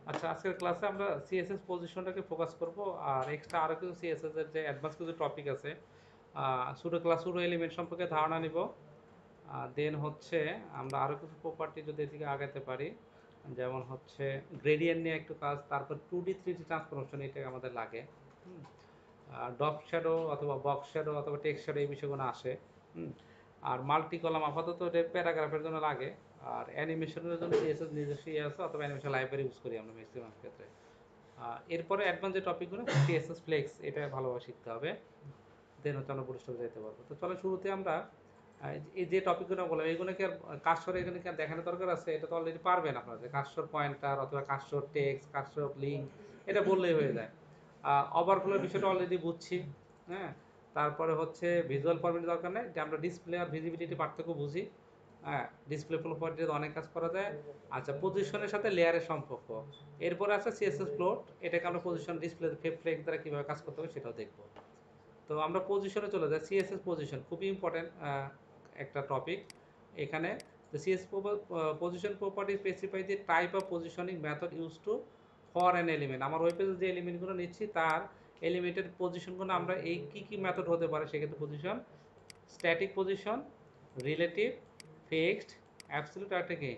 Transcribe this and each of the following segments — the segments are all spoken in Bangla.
আচ্ছা, আজকের ক্লাসে আমরা সিএসএস পজিশনটাকে ফোকাস করব, আর এক্সট্রা আরও কিছু সিএসএস এর যে অ্যাডভান্স কিছু টপিক আছে, সুডো এলিমেন্ট সম্পর্কে ধারণা নিব। দেন হচ্ছে আমরা আরও কিছু প্রপার্টি যদি এদিকে আগাতে পারি, যেমন হচ্ছে গ্রেডিয়েন্ট নিয়ে একটু কাজ, তারপর 2D 3D ট্রান্সফরমেশন এটা আমাদের লাগে। ডপ শ্যাডো অথবা বক্স শ্যাডো অথবা টেক্সট শ্যাডো এই বিষয়গুলো আসে। হুম, আর মাল্টি কলাম আপাতত এটা প্যারাগ্রাফের জন্য লাগে। আর অ্যানিমেশনের জন্য সিএসএস নিজস্ব ইয়ে আছে, অথবা অ্যানিমেশন লাইব্রেরি ইউজ করি আমরা ম্যাক্সিমাম ক্ষেত্রে। এরপরে অ্যাডভান্স যে টপিকগুলো সিএসএস ফ্লেক্স এটা ভালোভাবে শিখতে হবে, দেন হচ্ছে আমরা পরিষ্কার যেতে পারবো। তো চলো শুরুতে আমরা এই যে টপিকগুলো বললাম এইগুলো কি আর কাজসর এখানে কি আর দেখানোর দরকার আছে? এটা তো অলরেডি পারবেন আপনারা, যে কাজসর পয়েন্টার অথবা কাজসর টেক্সট, কাজসর লিঙ্ক, এটা বললেই হয়ে যায়। ওভারফ্লোর বিষয়টা অলরেডি বুঝছি। হ্যাঁ, তারপরে হচ্ছে ভিজুয়াল ফরম্যাট দরকার নেই, যে আমরা ডিসপ্লে আর ভিজিবিলিটি পার্থক্য বুঝি। হ্যাঁ, ডিসপ্লে প্রপার্টিতে অনেক কাজ করা যায়। আচ্ছা, পজিশনের সাথে লেয়ারের সম্পর্ক। এরপরে আছে সিএসএস ফ্লোট, এটাকে আমরা পজিশন ডিসপ্লে ফ্লেক্স দ্বারা কীভাবে কাজ করতে হবে সেটাও দেখবো। তো আমরা পজিশনে চলে যাই। সিএসএস পজিশন খুবই ইম্পর্টেন্ট একটা টপিক এখানে। the cs position property specify the type of positioning method used to for an element। আমার ওই পেজে যে এলিমেন্টগুলো নিচ্ছি তার এলিমেন্টের পজিশনগুলো আমরা এই কি কি মেথড হতে পারে সেক্ষেত্রে position, static position, relative, fixed, absolute আর একটা কি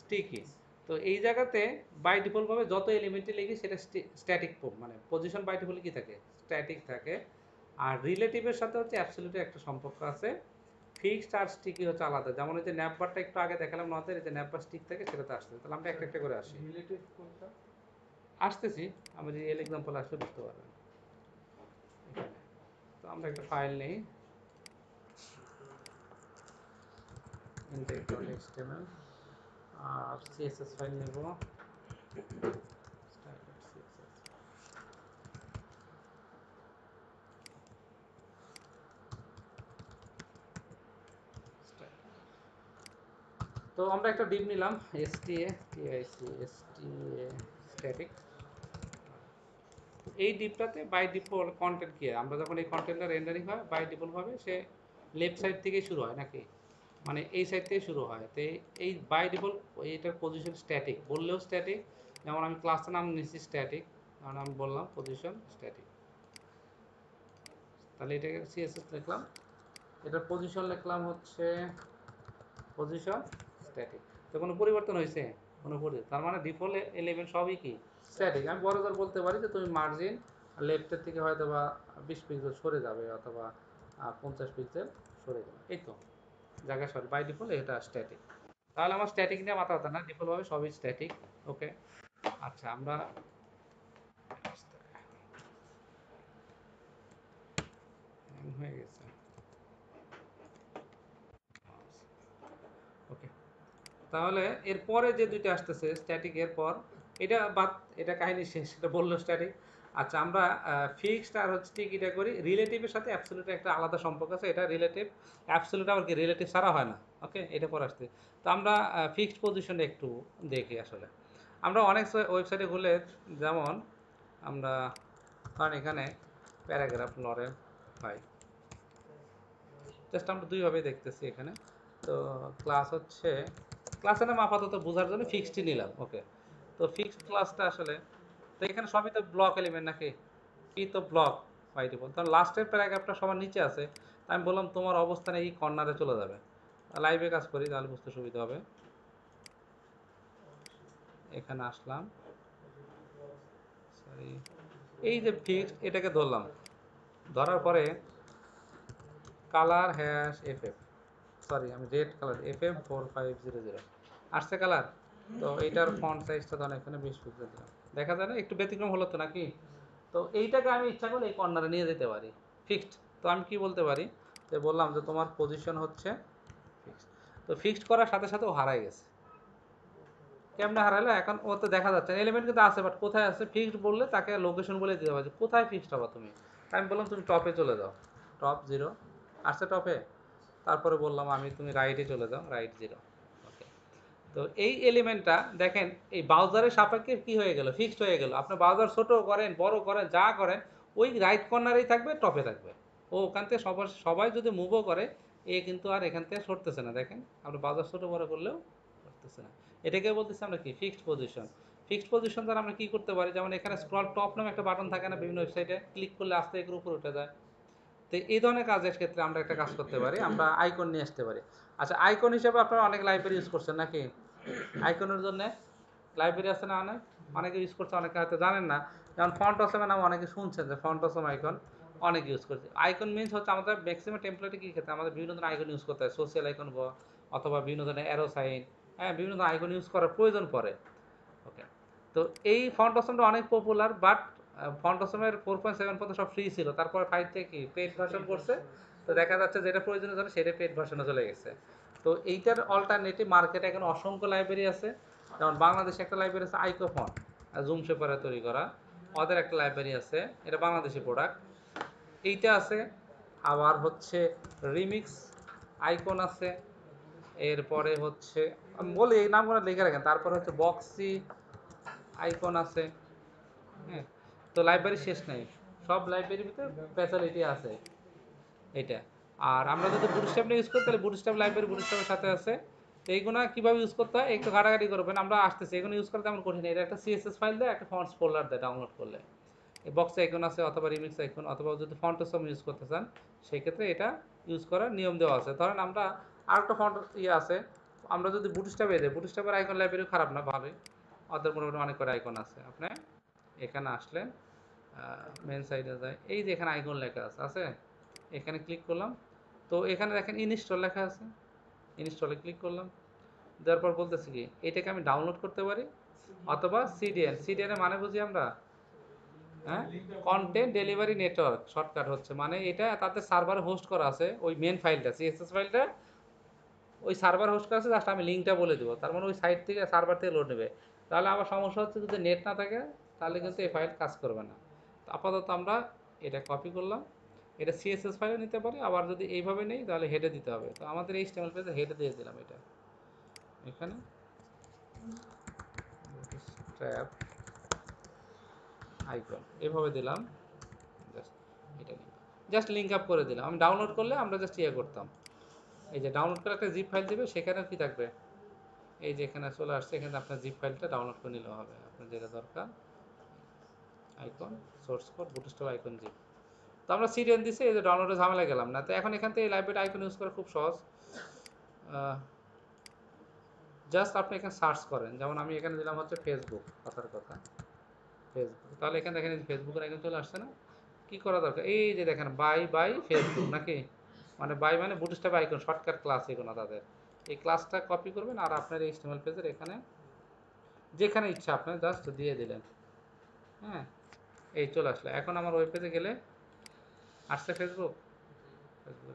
স্টিকি। তো এই জায়গাতে বাই ডিফল্ট ভাবে যত এলিমেন্টে লিখি সেটা স্ট্যাটিক, মানে পজিশন বাই ডিফল্ট কি থাকে, স্ট্যাটিক থাকে। আর রিলেটিভের সাথে হচ্ছে অ্যাবসলিউটের একটা সম্পর্ক আছে। ফিক্সড আর স্টিকি হচ্ছে আলাদা। যেমন এই যে ন্যাপবারটা একটু আগে দেখালাম নদের, এই যে ন্যাপবার স্টিক থাকে সেটাতে আসছে। তাহলে আমরা একটা একটা করে আসি। রিলেটিভ কোনটা? আসতেছি, আমি যে এল এক্সাম্পল আসলে বুঝতে পারবেন এখানে। তো আমরা একটা ফাইল নেই, index.html, আর সিএসএস ফাইল নেব, তো আমরা একটা ডিপ নিলাম sta স্ট্যাটিক। এই ডিপটাতে বাই ডিফল্ট কন্টেন্ট কি, আমরা যখন এই কন্টেন্টটা রেন্ডারিং হয় বাই ডিফল্ট ভাবে সে লেফট সাইড থেকেই শুরু হয় নাকি, মানে এই সাইড থেকে শুরু হয়। তো এই বাই ডিফল্ট এইটার পজিশন স্ট্যাটিক, বললেও স্ট্যাটিক। যেমন আমি ক্লাসের নাম নিচ্ছি স্ট্যাটিক, কারণ আমি বললাম পজিশন স্ট্যাটিক। তাহলে এটাকে সিএসএস লিখলাম, এটার পজিশন লিখলাম হচ্ছে পজিশন স্ট্যাটিক। তো কোনো পরিবর্তন হয়েছে? কোনো পরিবর্তন, তার মানে ডিফল্ট এলিমেন্ট সবই কি স্ট্যাটিক। আমি বড় জোর বলতে পারি যে তুমি মার্জিন লেফটের থেকে হয়তো বা 20 পিক্সেল সরে যাবে, অথবা 50 পিক্সেল সরে যাবে, এই তো জায়গা সরে। বাই ডিফল্ট এটা স্ট্যাটিক। তাহলে আমার স্ট্যাটিক নিয়ে মাথা ব্যথা না, ডিফল্টভাবে সবই স্ট্যাটিক। ওকে, আচ্ছা আমরা হয়ে গেছে। ওকে, তাহলে এরপরে যে দুইটা আসতেছে স্ট্যাটিক এর পর, এটা বাদ, এটা কাহিনী শেষ, এটা বললো স্ট্যাটিক। আচ্ছা, আমরা ফিক্সড আর হচ্ছে ঠিক এটা করি। রিলেটিভের সাথে অ্যাবসলিউটের একটা আলাদা সম্পর্ক আছে, এটা রিলেটিভ। অ্যাবসলিউট আবার কি রিলেটিভ ছাড়া হয় না। ওকে, এটা পরে আসছে। তো আমরা ফিক্সড পজিশনে একটু দেখি আসলে। আমরা অনেক ওয়েবসাইটে ঘুরলে, যেমন আমরা কারণ এখানে প্যারাগ্রাফ লরেন হয়, জাস্ট আমরা দুইভাবে দেখতেছি এখানে। তো ক্লাস হচ্ছে, ক্লাসের নাম আপাতত বোঝার জন্য ফিক্সডই নিলাম। ওকে, তো ফিক্সড ক্লাসটা আসলে, তো এখানে সবই তো ব্লক এলিমেন্ট নাকি, কি তো ব্লক বাই ডিফল্ট। তখন লাস্টের প্যারাগ্রাফটা সবার নিচে আছে, আমি বললাম তোমার অবস্থানে এই কর্নারে চলে যাবে। লাইভে কাজ করি তাহলে বুঝতে সুবিধা হবে। এখানে আসলাম, সরি, এই যে ফিক্সড এটাকে ধরলাম, ধরার পরে colour hash F F, sorry আমি রেড কালার FM4500 আসছে কালার। তো এইটার ফন্ট সাইজটা ধরেন এখানে 20 পিক্সেল দিলাম, দেখা যায় না একটু ব্যতিক্রম হলো তো নাকি। তো এইটাকে আমি ইচ্ছা করলে এই কর্নারে নিয়ে যেতে পারি ফিক্সড। তো আমি কি বলতে পারি, যে বললাম যে তোমার পজিশন হচ্ছে ফিক্সড। তো ফিক্সড করার সাথে সাথে ও হারাই গেছে। কেমনে হারাইলো, এখন ও তো দেখা যাচ্ছে এলিমেন্ট কিন্তু আছে, বাট কোথায় আছে? ফিক্সড বললে তাকে লোকেশন বলে দিতে হবে, কোথায় ফিক্সড হবা তুমি। আমি বললাম তুমি টপে চলে যাও, টপ 0 আসছে টপে। তারপরে বললাম আমি তুমি রাইটে চলে যাও, রাইট 0। ওকে, তো এই এলিমেন্টটা দেখেন এই ব্রাউজারের সাপেক্ষে কি হয়ে গেল, ফিক্সড হয়ে গেল। আপনি ব্রাউজার ছোট করেন বড় করেন যা করেন, ওই রাইট কর্নারেই থাকবে, টপে থাকবে। ও ওখান থেকে সবার সবাই যদি মুভও করে, এ কিন্তু আর এখান থেকে সরতেছে না। দেখেন আপনি ব্রাউজার ছোট বড় করলেও সরতেছে না। এটাকে বলতেছি আমরা কি ফিক্সড পজিশন। ফিক্সড পজিশন দ্বারা আমরা কি করতে পারি, যেমন এখানে স্ক্রল টপ নামে একটা বাটন থাকে না বিভিন্ন ওয়েবসাইটে, ক্লিক করলে আস্তে এগুলো উপরে উঠে যায়। তো এই ধরনের কাজের ক্ষেত্রে আমরা একটা কাজ করতে পারি, আমরা আইকন নিয়ে আসতে পারি। আচ্ছা, আইকন হিসেবে আপনারা অনেক লাইব্রেরি ইউজ করছেন নাকি? আইকনের জন্য লাইব্রেরি আছে না অনেক, অনেকে ইউজ করছে, অনেকে হয়তো জানেন না। যেমন ফন্ট অসমের নাম অনেকে শুনছেন যে ফন্ট অসম আইকন অনেক ইউজ করছে। আইকন মিনস হচ্ছে আমাদের ম্যাক্সিমাম টেমপ্লেটে কী ক্ষেত্রে আমাদের বিভিন্ন ধরনের আইকন ইউজ করতে হয়, সোশ্যাল আইকন অথবা বিভিন্ন ধরনের অ্যারো সাইন, হ্যাঁ বিভিন্ন ধরনের আইকন ইউজ করার প্রয়োজন পড়ে। ওকে, তো এই ফন্ট অসমটা অনেক পপুলার, বাট ফন্ট অসমের 4.7 পর্যন্ত সব ফ্রি ছিল, তারপরে 5 থেকে কি পেড ভার্সন করছে। তো দেখা যাচ্ছে যেটা প্রয়োজনীয় জন্য সেটা পেড ভার্সনে চলে গেছে। তো এইটার অল্টারনেটিভ মার্কেটে এখন অসংখ্য লাইব্রেরি আছে। যেমন বাংলাদেশে একটা লাইব্রেরি আছে আইকোফন, জুম শেপারে তৈরি করা, ওদের একটা লাইব্রেরি আছে, এটা বাংলাদেশি প্রোডাক্ট, এইটা আছে। আবার হচ্ছে রিমিক্স আইকন আছে, এরপরে হচ্ছে আমি বলি এই নামগুলো লিখে রাখেন, তারপরে হচ্ছে বক্সি আইকন আছে। হ্যাঁ, তো লাইব্রেরি শেষ নেই, সব লাইব্রেরির ভিতরে ফ্যাসিলিটি আছে এটা। আর আমরা যদি বুটস্ট্র্যাপ নিয়ে ইউজ করি তাহলে বুটস্ট্র্যাপ লাইব্রেরি বুটস্ট্র্যাপের সাথে আছে। তো এইগুলো কীভাবে ইউজ করতে হয় একটু ঘাটাঘাটি করবেন, আমরা আসতেছি, এগুলো ইউজ করতে তেমন কঠিন। এটা একটা সিএসএস ফাইল দেয়, একটা ফন্টস ফোল্ডার দেয় ডাউনলোড করলে, এই বক্স আইকন আছে অথবা রিমিক্স আইকন, অথবা যদি ফন্টসম ইউজ করতে চান সেই ক্ষেত্রে এটা ইউজ করার নিয়ম দেওয়া আছে। ধরেন আমরা আরেকটা ফন্ট ইয়ে আছে, আমরা যদি বুটস্ট্র্যাপে দিই, বুটস্ট্র্যাপের আইকন লাইব্রেরি খারাপ না, ভালোই, ওদের মোটামুটি অনেক করে আইকন আছে। আপনি এখানে আসলে মেন সাইডে যায়, এই যে এখানে আইকন লেখা আছে আছে, এখানে ক্লিক করলাম, তো এখানে দেখেন ইনস্টল লেখা আছে, ইনস্টলে ক্লিক করলাম, দেওয়ার পর বলতেছি কি এটাকে আমি ডাউনলোড করতে পারি, অথবা সিডিএন, সিডিএন মানে বুঝি আমরা, হ্যাঁ, কন্টেন্ট ডেলিভারি নেটওয়ার্ক শর্টকাট হচ্ছে, মানে এটা তাদের সার্ভার হোস্ট করা আছে, ওই মেন ফাইলটা সিএসএস ফাইলটা ওই সার্ভার হোস্ট করা আছে, জাস্ট আমি লিঙ্কটা বলে দেবো, তার মানে ওই সাইট থেকে সার্ভার থেকে লোড নেবে। তাহলে আমার সমস্যা হচ্ছে যদি নেট না থাকে তাহলে কিন্তু এই ফাইল কাজ করবে না। তো আপাতত আমরা এটা কপি করলাম, এটা সিএসএস ফাইলে নিতে পারি, আবার যদি এইভাবে নেই তাহলে হেডে দিতে হবে। তো আমাদের এই স্টেমল পেজে হেডে দিয়ে দিলাম, এটা এখানে স্ট্র্যাপ আইকন এভাবে দিলাম, জাস্ট এটা নিয়ে জাস্ট লিঙ্ক আপ করে দিলাম। আমি ডাউনলোড করলে আমরা জাস্ট ইয়ে করতাম, এই যে ডাউনলোড করে একটা জিপ ফাইল দেবে, সেখানে কি থাকবে, এই যে এখানে চলে আসছে, এখানে আপনার জিপ ফাইলটা ডাউনলোড করে নিলেও হবে আপনার যেটা দরকার, icon source code Bootstrap icon zip. তো আমরা সিডিএন দিছি, এই যে ডাউনলোডে ঝামেলা গেলাম না। তো এখন এখান থেকে এই লাইব্রেরি আইকন ইউজ করা খুব সহজ, জাস্ট আপনি এখানে সার্চ করেন, যেমন আমি এখানে দিলাম হচ্ছে ফেসবুক, কথার কথা ফেসবুক, তাহলে এখানে দেখেন ফেসবুকের আইকন চলে আসছে না। কি করা দরকার, এই যে দেখেন বাই ফেসবুক নাকি, মানে বাই মানে বুটস্ট্র্যাপ আইকন শর্টকাট ক্লাস এগুলো তাদের, এই ক্লাসটা কপি করবেন আর আপনার এই HTML পেজের এখানে যেখানে ইচ্ছা আপনার জাস্ট দিয়ে দিলেন। হ্যাঁ, এই চলে আসলো। এখন আমার ওয়েব পেজে গেলে আসছে ফেসবুক, ফেসবুক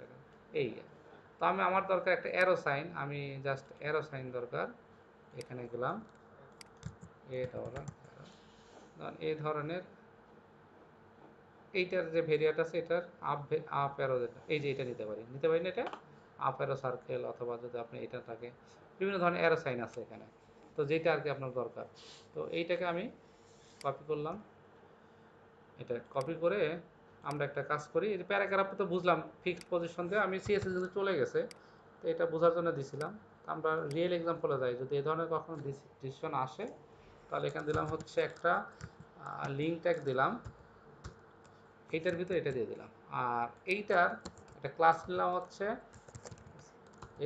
এই, তো আমি আমার দরকার একটা অ্যারো সাইন, আমি জাস্ট অ্যারো সাইন দরকার, এখানে গেলাম, এই ধরনের এইটার যে ভেরিয়েন্ট আছে এটার আপ অ্যারো, এই যে এটা নিতে পারি না, এটা আপ অ্যারো সার্কেল, অথবা যদি আপনি এটা থাকে বিভিন্ন ধরনের অ্যারো সাইন আছে এখানে, তো যেটা আর কি আপনার দরকার। তো এইটাকে আমি কপি করলাম, এটা কপি করে আমরা একটা কাজ করি, এই প্যারাগ্রাফে তো বুঝলাম ফিক্সড পজিশন দিয়ে আমি সিএসএস যদি চলে গেছে, তো এটা বোঝার জন্য দিছিলাম। আমরা রিয়েল এক্সাম্পলে যাই, যদি এই ধরনের কখনো ডিসিশন আসে তাহলে এখানে দিলাম হচ্ছে একটা লিঙ্ক ট্যাগ দিলাম, এইটার ভিতরে এটা দিয়ে দিলাম, আর এইটার একটা ক্লাস নিলাম হচ্ছে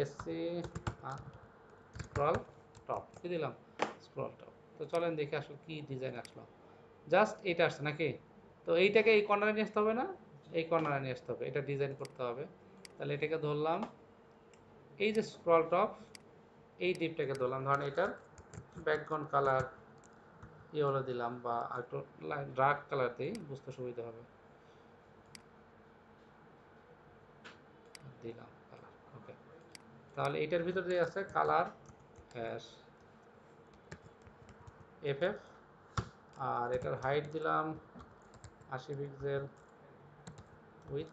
এসসি স্ক্রল টপ, কি দিলাম স্ক্রল টপ। তো চলেন দেখে আসলে কি ডিজাইন আসলো, জাস্ট এটা আসছে নাকি। তো এইটাকে এই কর্নারে নিয়ে আসতে হবে না, এই কর্নারে নিয়ে আসতে হবে, এটা ডিজাইন করতে হবে। তাহলে এটাকে ধরলাম, এই যে স্ক্রল টপ এই ডিপটাকে ধরলাম, ধরেন এটার ব্যাকগ্রাউন্ড কালার ইয়েলো দিলাম, বা একটু ডার্ক কালার দিই বুঝতে সুবিধা হবে, দিলাম কালার। ওকে, তাহলে এটার ভিতর যে আছে কালার এফএফ, আর এটার হাইট দিলাম 80 পিক্সেল, উইথ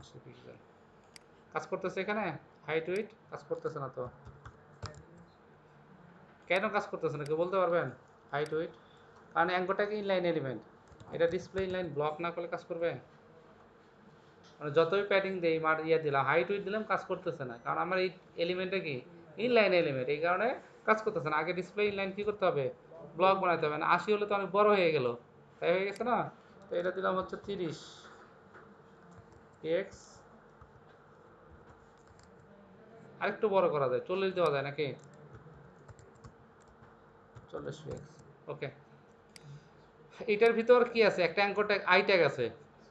80 পিক্সেল। কাজ করতেছে এখানে, হাইট উইথ কাজ করতেছে না তো, কেন কাজ করতেছে না কেউ বলতে পারবেন? হাইট উইথ, কারণ অ্যাঙ্গোটাকে ইনলাইন এলিমেন্ট, এটা ডিসপ্লে ইনলাইন ব্লক না করলে কাজ করবে, মানে যতই প্যাডিং দেই দিলাম হাইট উইথ দিলাম কাজ করতেছে না, কারণ আমার এই এলিমেন্টটা কি ইনলাইন এলিমেন্ট, এই কারণে কাজ করতেছে না। আগে ডিসপ্লে ইনলাইন কি করতে হবে, ব্লক বানাতে হবে না। 80 হলে তো অনেক বড় হয়ে গেল, তাই হয়ে গেছে না। তো এটা দিলাম হচ্ছে 30 এক্স, আরেকটু বড় করা যায়, 40 দেওয়া যায় নাকি, 40 এক্স। ওকে, এটার ভিতর কি আছে, একটা অ্যাঙ্কর ট্যাগ আই ট্যাগ আছে।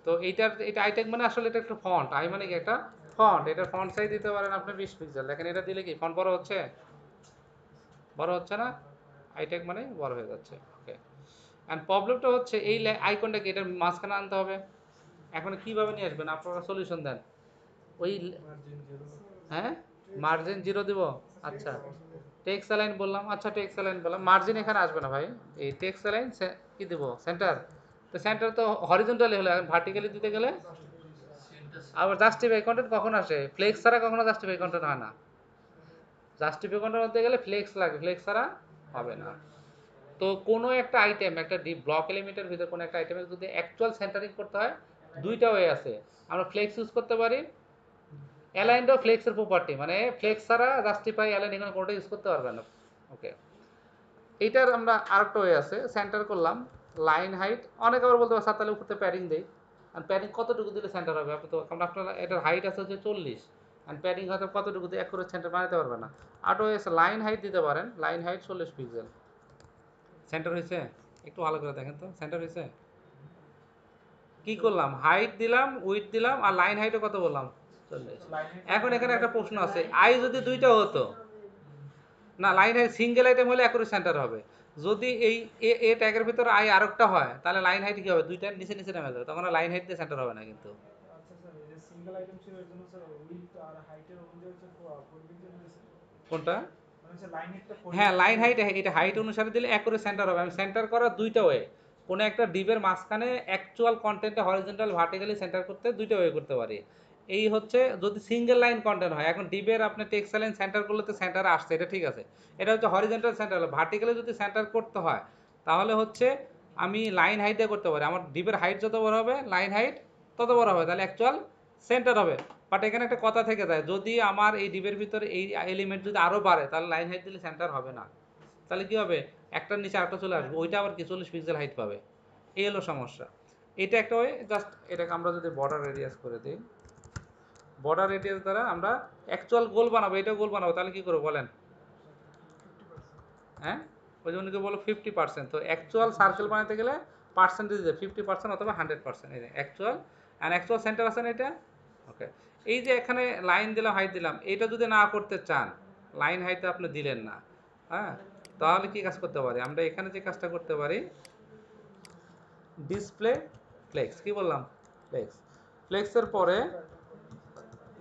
তো এটা আই ট্যাগ মানে আসলে এটা একটা ফন্ট, আই মানে কি একটা ফন্ট। এটা ফন্ট সাইজ দিতে পারেন আপনি 20 পিক্সেল। দেখেন এটা দিলে কি ফন্ট বড় হচ্ছে, বড় হচ্ছে না, আই ট্যাগ মানে বড় হয়ে যাচ্ছে। ওকে, এন্ড প্রবলেমটা হচ্ছে এই আইকনটাকে এটার মাঝখানে আনতে হবে। এখন কিভাবে নিয়ে আসবেন, আপনারা সলিউশন দেন। ওই হ্যাঁ, মার্জিন 0 দিব। আচ্ছা, টেক্সট অ্যালাইন বললাম, আচ্ছা টেক্সট অ্যালাইন বললাম, মার্জিন এখানে আসবে না ভাই। এই টেক্সট অ্যালাইন কি দিব, সেন্টার। তো সেন্টার তো হরিজন্টালি হলো, এখন ভার্টিক্যালি দিতে গেলে আবার জাস্টিফাই কন্টেন্ট কখন আসে, ফ্লেক্স ছাড়া কখনো জাস্টিফাই কন্টেন্ট হয় না। জাস্টিফাই কন্টেন্ট হতে গেলে ফ্লেক্স লাগে, ফ্লেক্স ছাড়া হবে না। তো কোনো একটা আইটেম, একটা ডিপ ব্লক এলিমেন্টের ভিতরে কোনো একটা আইটেমের যদি অ্যাকচুয়াল সেন্টারিং করতে হয়, দুইটা ওয়ে আছে। আমরা ফ্লেক্স ইউজ করতে পারি, অ্যালাইনটাও ফ্লেক্সের প্রপার্টি, মানে ফ্লেক্স ছাড়া জাস্টিফাই অ্যালাইন এখানে কোনোটা ইউজ করতে পারবেন না। ওকে, এইটার আমরা আরেকটা ওয়ে আছে, সেন্টার করলাম লাইন হাইট। অনেকে আবার বলতে পারে তাহলে উপরতে প্যাডিং দেই, আর প্যাডিং কতটুকু দিলে সেন্টার হবে, আপনি তো কারণ আপনার এটার হাইট আছে হচ্ছে 40, আর প্যাডিং হয়তো কতটুকু দিয়ে অ্যাকুরেট সেন্টার বানাতে পারবে না। আর ওয়ে আছে লাইন হাইট দিতে পারেন, লাইন হাইট 40 পিক্সেল। সেন্টার হয়েছে, একটু ভালো করে দেখেন তো সেন্টার হয়েছে। কি করলাম, হাইট দিলাম, উইথ দিলাম, আর লাইন হাইটও কত বললাম, 40। এখন এখানে একটা প্রশ্ন আছে, আই যদি দুইটা হতো, না লাইন হাইট সিঙ্গেল আইটেম হলে অ্যাকুরেট সেন্টার হবে। যদি এই এ ট্যাগের ভিতরে আই আরেকটা হয়, তাহলে লাইন হাইট কি হবে, দুইটার নিচে নিচে নেমে যাবে, তখন লাইন হাইট দিয়ে সেন্টার হবে না কিন্তু। কোনটা, হ্যাঁ লাইন হাইট, এটা হাইট অনুসারে দিলে অ্যাকুরেট সেন্টার হবে। আমি সেন্টার করার দুইটা ওয়ে, কোনো একটা ডিবের মাঝখানে অ্যাকচুয়াল কন্টেন্টে হরিজন্টাল ভার্টিক্যালি সেন্টার করতে দুইটা ওয়ে করতে পারি। এই হচ্ছে যদি সিঙ্গেল লাইন কন্টেন্ট হয়। এখন ডিবের আপনি টেক্সট লাইন সেন্টার করলে তো সেন্টারে আসছে, এটা ঠিক আছে, এটা হচ্ছে হরিজন্টাল সেন্টার। হলো ভার্টিক্যালি যদি সেন্টার করতে হয়, তাহলে হচ্ছে আমি লাইন হাইট দিয়ে করতে পারি। আমার ডিবের হাইট যত বড় হবে, লাইন হাইট তত বড় হবে, তাহলে অ্যাকচুয়াল সেন্টার হবে। বাট এখানে একটা কথা থেকে যায়, যদি আমার এই ডিবের ভিতরে এই এলিমেন্ট যদি আরও বাড়ে, তাহলে লাইন হাইট দিলে সেন্টার হবে না। তাহলে কি হবে, একটার নিচে আরেকটা চলে আসবে, ওইটা আবার কি 40 পিক্সেল হাইট পাবে। এই হলো সমস্যা। এটা একটা ওয়ে। জাস্ট এটাকে আমরা যদি বর্ডার রেডিয়াস করে দিই, বর্ডার রেডিয়াস দ্বারা আমরা অ্যাকচুয়াল গোল বানাবো, এটাও গোল বানাবো, তাহলে কি করবো বলেন, হ্যাঁ ওই জন্য বলো 50%। তো অ্যাকচুয়াল সার্কেল বানাতে গেলে পার্সেন্টেজ দেয় 50% অথবা 100%। এই যে অ্যাকচুয়াল, অ্যান্ড অ্যাকচুয়াল সেন্টার আছে না এটা। ওকে, এই যে এখানে লাইন দিলাম, হাইট দিলাম, এটা যদি না করতে চান, লাইন হাইট আপনি দিলেন না, হ্যাঁ, তাহলে কি কাজ করতে পারি আমরা, এখানে যে কাজটা করতে পারি, ডিসপ্লে ফ্লেক্স, কি বললাম, ফ্লেক্স। ফ্লেক্সের পরে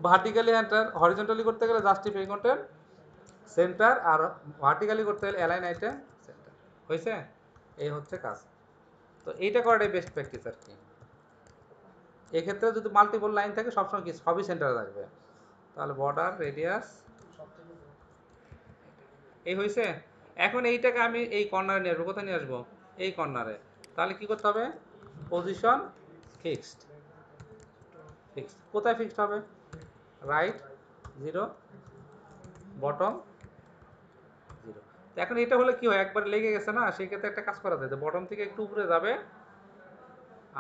ভার্টিক্যালি এন্টার, হরিজন্টালি করতে গেলে জাস্টিফাই কন্টেন্ট সেন্টার, আর ভার্টিক্যালি করতে গেলে অ্যালাইন আইটেম সেন্টার। হয়েছে, এই হচ্ছে কাজ। তো এইটা করাটাই বেস্ট প্র্যাকটিস আর কি। এক্ষেত্রে যদি মাল্টিপল লাইন থাকে, সবসময় কি সবই সেন্টারে থাকবে। তাহলে বর্ডার রেডিয়াস এই হয়েছে। এখন এইটাকে আমি এই কর্নারে নিয়ে আসবো, কোথায় নিয়ে আসবো, এই কর্নারে। তাহলে কি করতে হবে, পজিশন ফিক্সড, ফিক্সড কোথায় ফিক্সড হবে, রাইট 0, বটম 0। তো এখন এটা হলে কি হয়, একবার লেগে গেছে না, সেই ক্ষেত্রে একটা কাজ করা যায়, বটম থেকে একটু উপরে যাবে,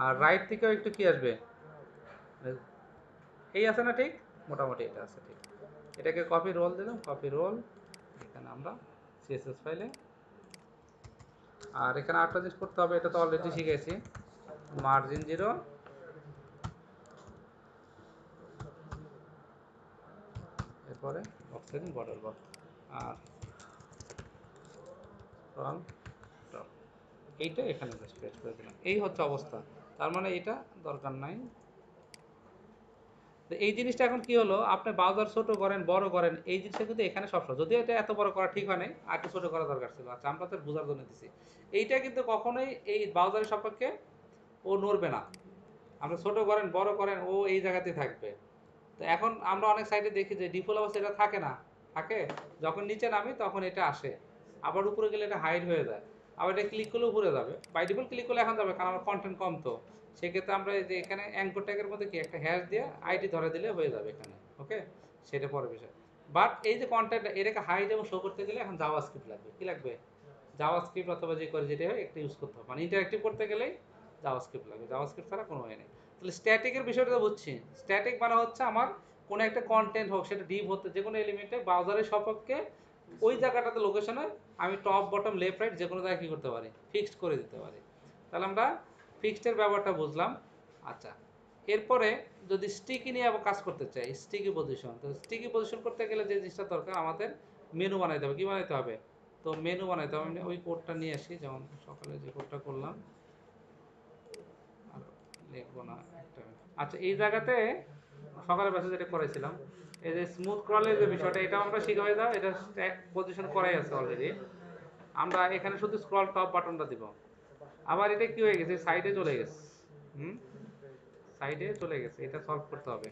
আর রাইট থেকেও একটু কি আসবে, এই আছে না, ঠিক মোটামুটি এটা আছে ঠিক। এটাকে কপি রোল দিলাম, কপি রোল এখানে আমরা সিএসএস ফাইলে। আর এখানে আরেকটা জিনিস করতে হবে, এটা তো অলরেডি শিখেছি, মার্জিন 0, এরপরে box setting, border box, are from top, এইটা এখানে জাস্ট পেস্ট করে দিলাম। এই হচ্ছে অবস্থা, তার মানে এটা দরকার নাই। তো এই জিনিসটা এখন কি হলো, আপনি ব্রাউজার ছোট করেন বড় করেন, এই জিনিসটা কিন্তু এখানে সবসময়, যদিও এটা এত বড় করা ঠিক হয় নাই, আর একটু ছোট করা দরকার ছিল। আচ্ছা, আমরা তো বোঝার জন্য দিছি। এইটা কিন্তু কখনোই এই ব্রাউজারের সম্পর্কে ও নড়বে না। আপনি ছোট করেন বড় করেন, ও এই জায়গাতেই থাকবে। তো এখন আমরা অনেক সাইটে দেখি যে ডিফল্ট অবস্থা এটা থাকে না, থাকে যখন নিচে নামি তখন এটা আসে, আবার উপরে গেলে এটা হাইড হয়ে যায়, আবার এটা ক্লিক করলে উপরে যাবে। বাই ডিফল্ট ক্লিক করলে এখন যাবে, কারণ আমার কন্টেন্ট কম। তো সেক্ষেত্রে আমরা এই যে এখানে অ্যাঙ্কর ট্যাগের মধ্যে কি একটা হ্যাশ দিয়ে আইডি ধরে দিলে হয়ে যাবে এখানে। ওকে, সেটা পরে বিষয়। বাট এই যে কন্টেন্ট এটাকে হাইড এবং শো করতে গেলে এখন জাভাস্ক্রিপ্ট লাগবে। কি লাগবে? জাভাস্ক্রিপ্ট অথবা যে করে যেটা হয় একটা ইউজ করতে হবে, মানে ইন্টারেক্টিভ করতে গেলেই জাভাস্ক্রিপ্ট লাগবে, জাভাস্ক্রিপ্ট ছাড়া কোনো ওয়ে নেই। তাহলে স্ট্যাটিকের বিষয়টা তো বুঝছি। স্ট্যাটিক মানে হচ্ছে আমার কোনো একটা কন্টেন্ট হোক, সেটা ডিপ হতে যে কোনো এলিমেন্টে ব্রাউজারের সপক্ষে ওই জায়গাটাতে লোকেশনে আমি টপ বটম লেফট রাইট যে কোনো জায়গায় কী করতে পারি, ফিক্সড করে দিতে পারি। তাহলে আমরা ফিক্সডের ব্যাপারটা বুঝলাম। আচ্ছা, এরপরে যদি স্টিকি নিয়ে আবার কাজ করতে চাই, স্টিকি পজিশন, তো স্টিকি পজিশন করতে গেলে যে জিনিসটা দরকার আমাদের মেনু বানাইতে হবে। কি বানাইতে হবে? তো মেনু বানাইতে হবে। আমি ওই কোডটা নিয়ে আসি, যেমন সকালে যে কোডটা করলাম, আর লিখবো না একটা। আচ্ছা, এই জায়গাতে সকালে বাসে যেটা করেছিলাম, এই যে স্মুথ ক্রলের যে বিষয়টা, এটা আমরা শিখে হয়ে যাও, এটা স্ট্যাক পজিশন করাই আছে অলরেডি। আমরা এখানে শুধু স্ক্রল টপ বাটনটা দিব। আবার এটা কি হয়ে গেছে, সাইডে চলে গেছে। হুম, সাইডে চলে গেছে, এটা সলভ করতে হবে।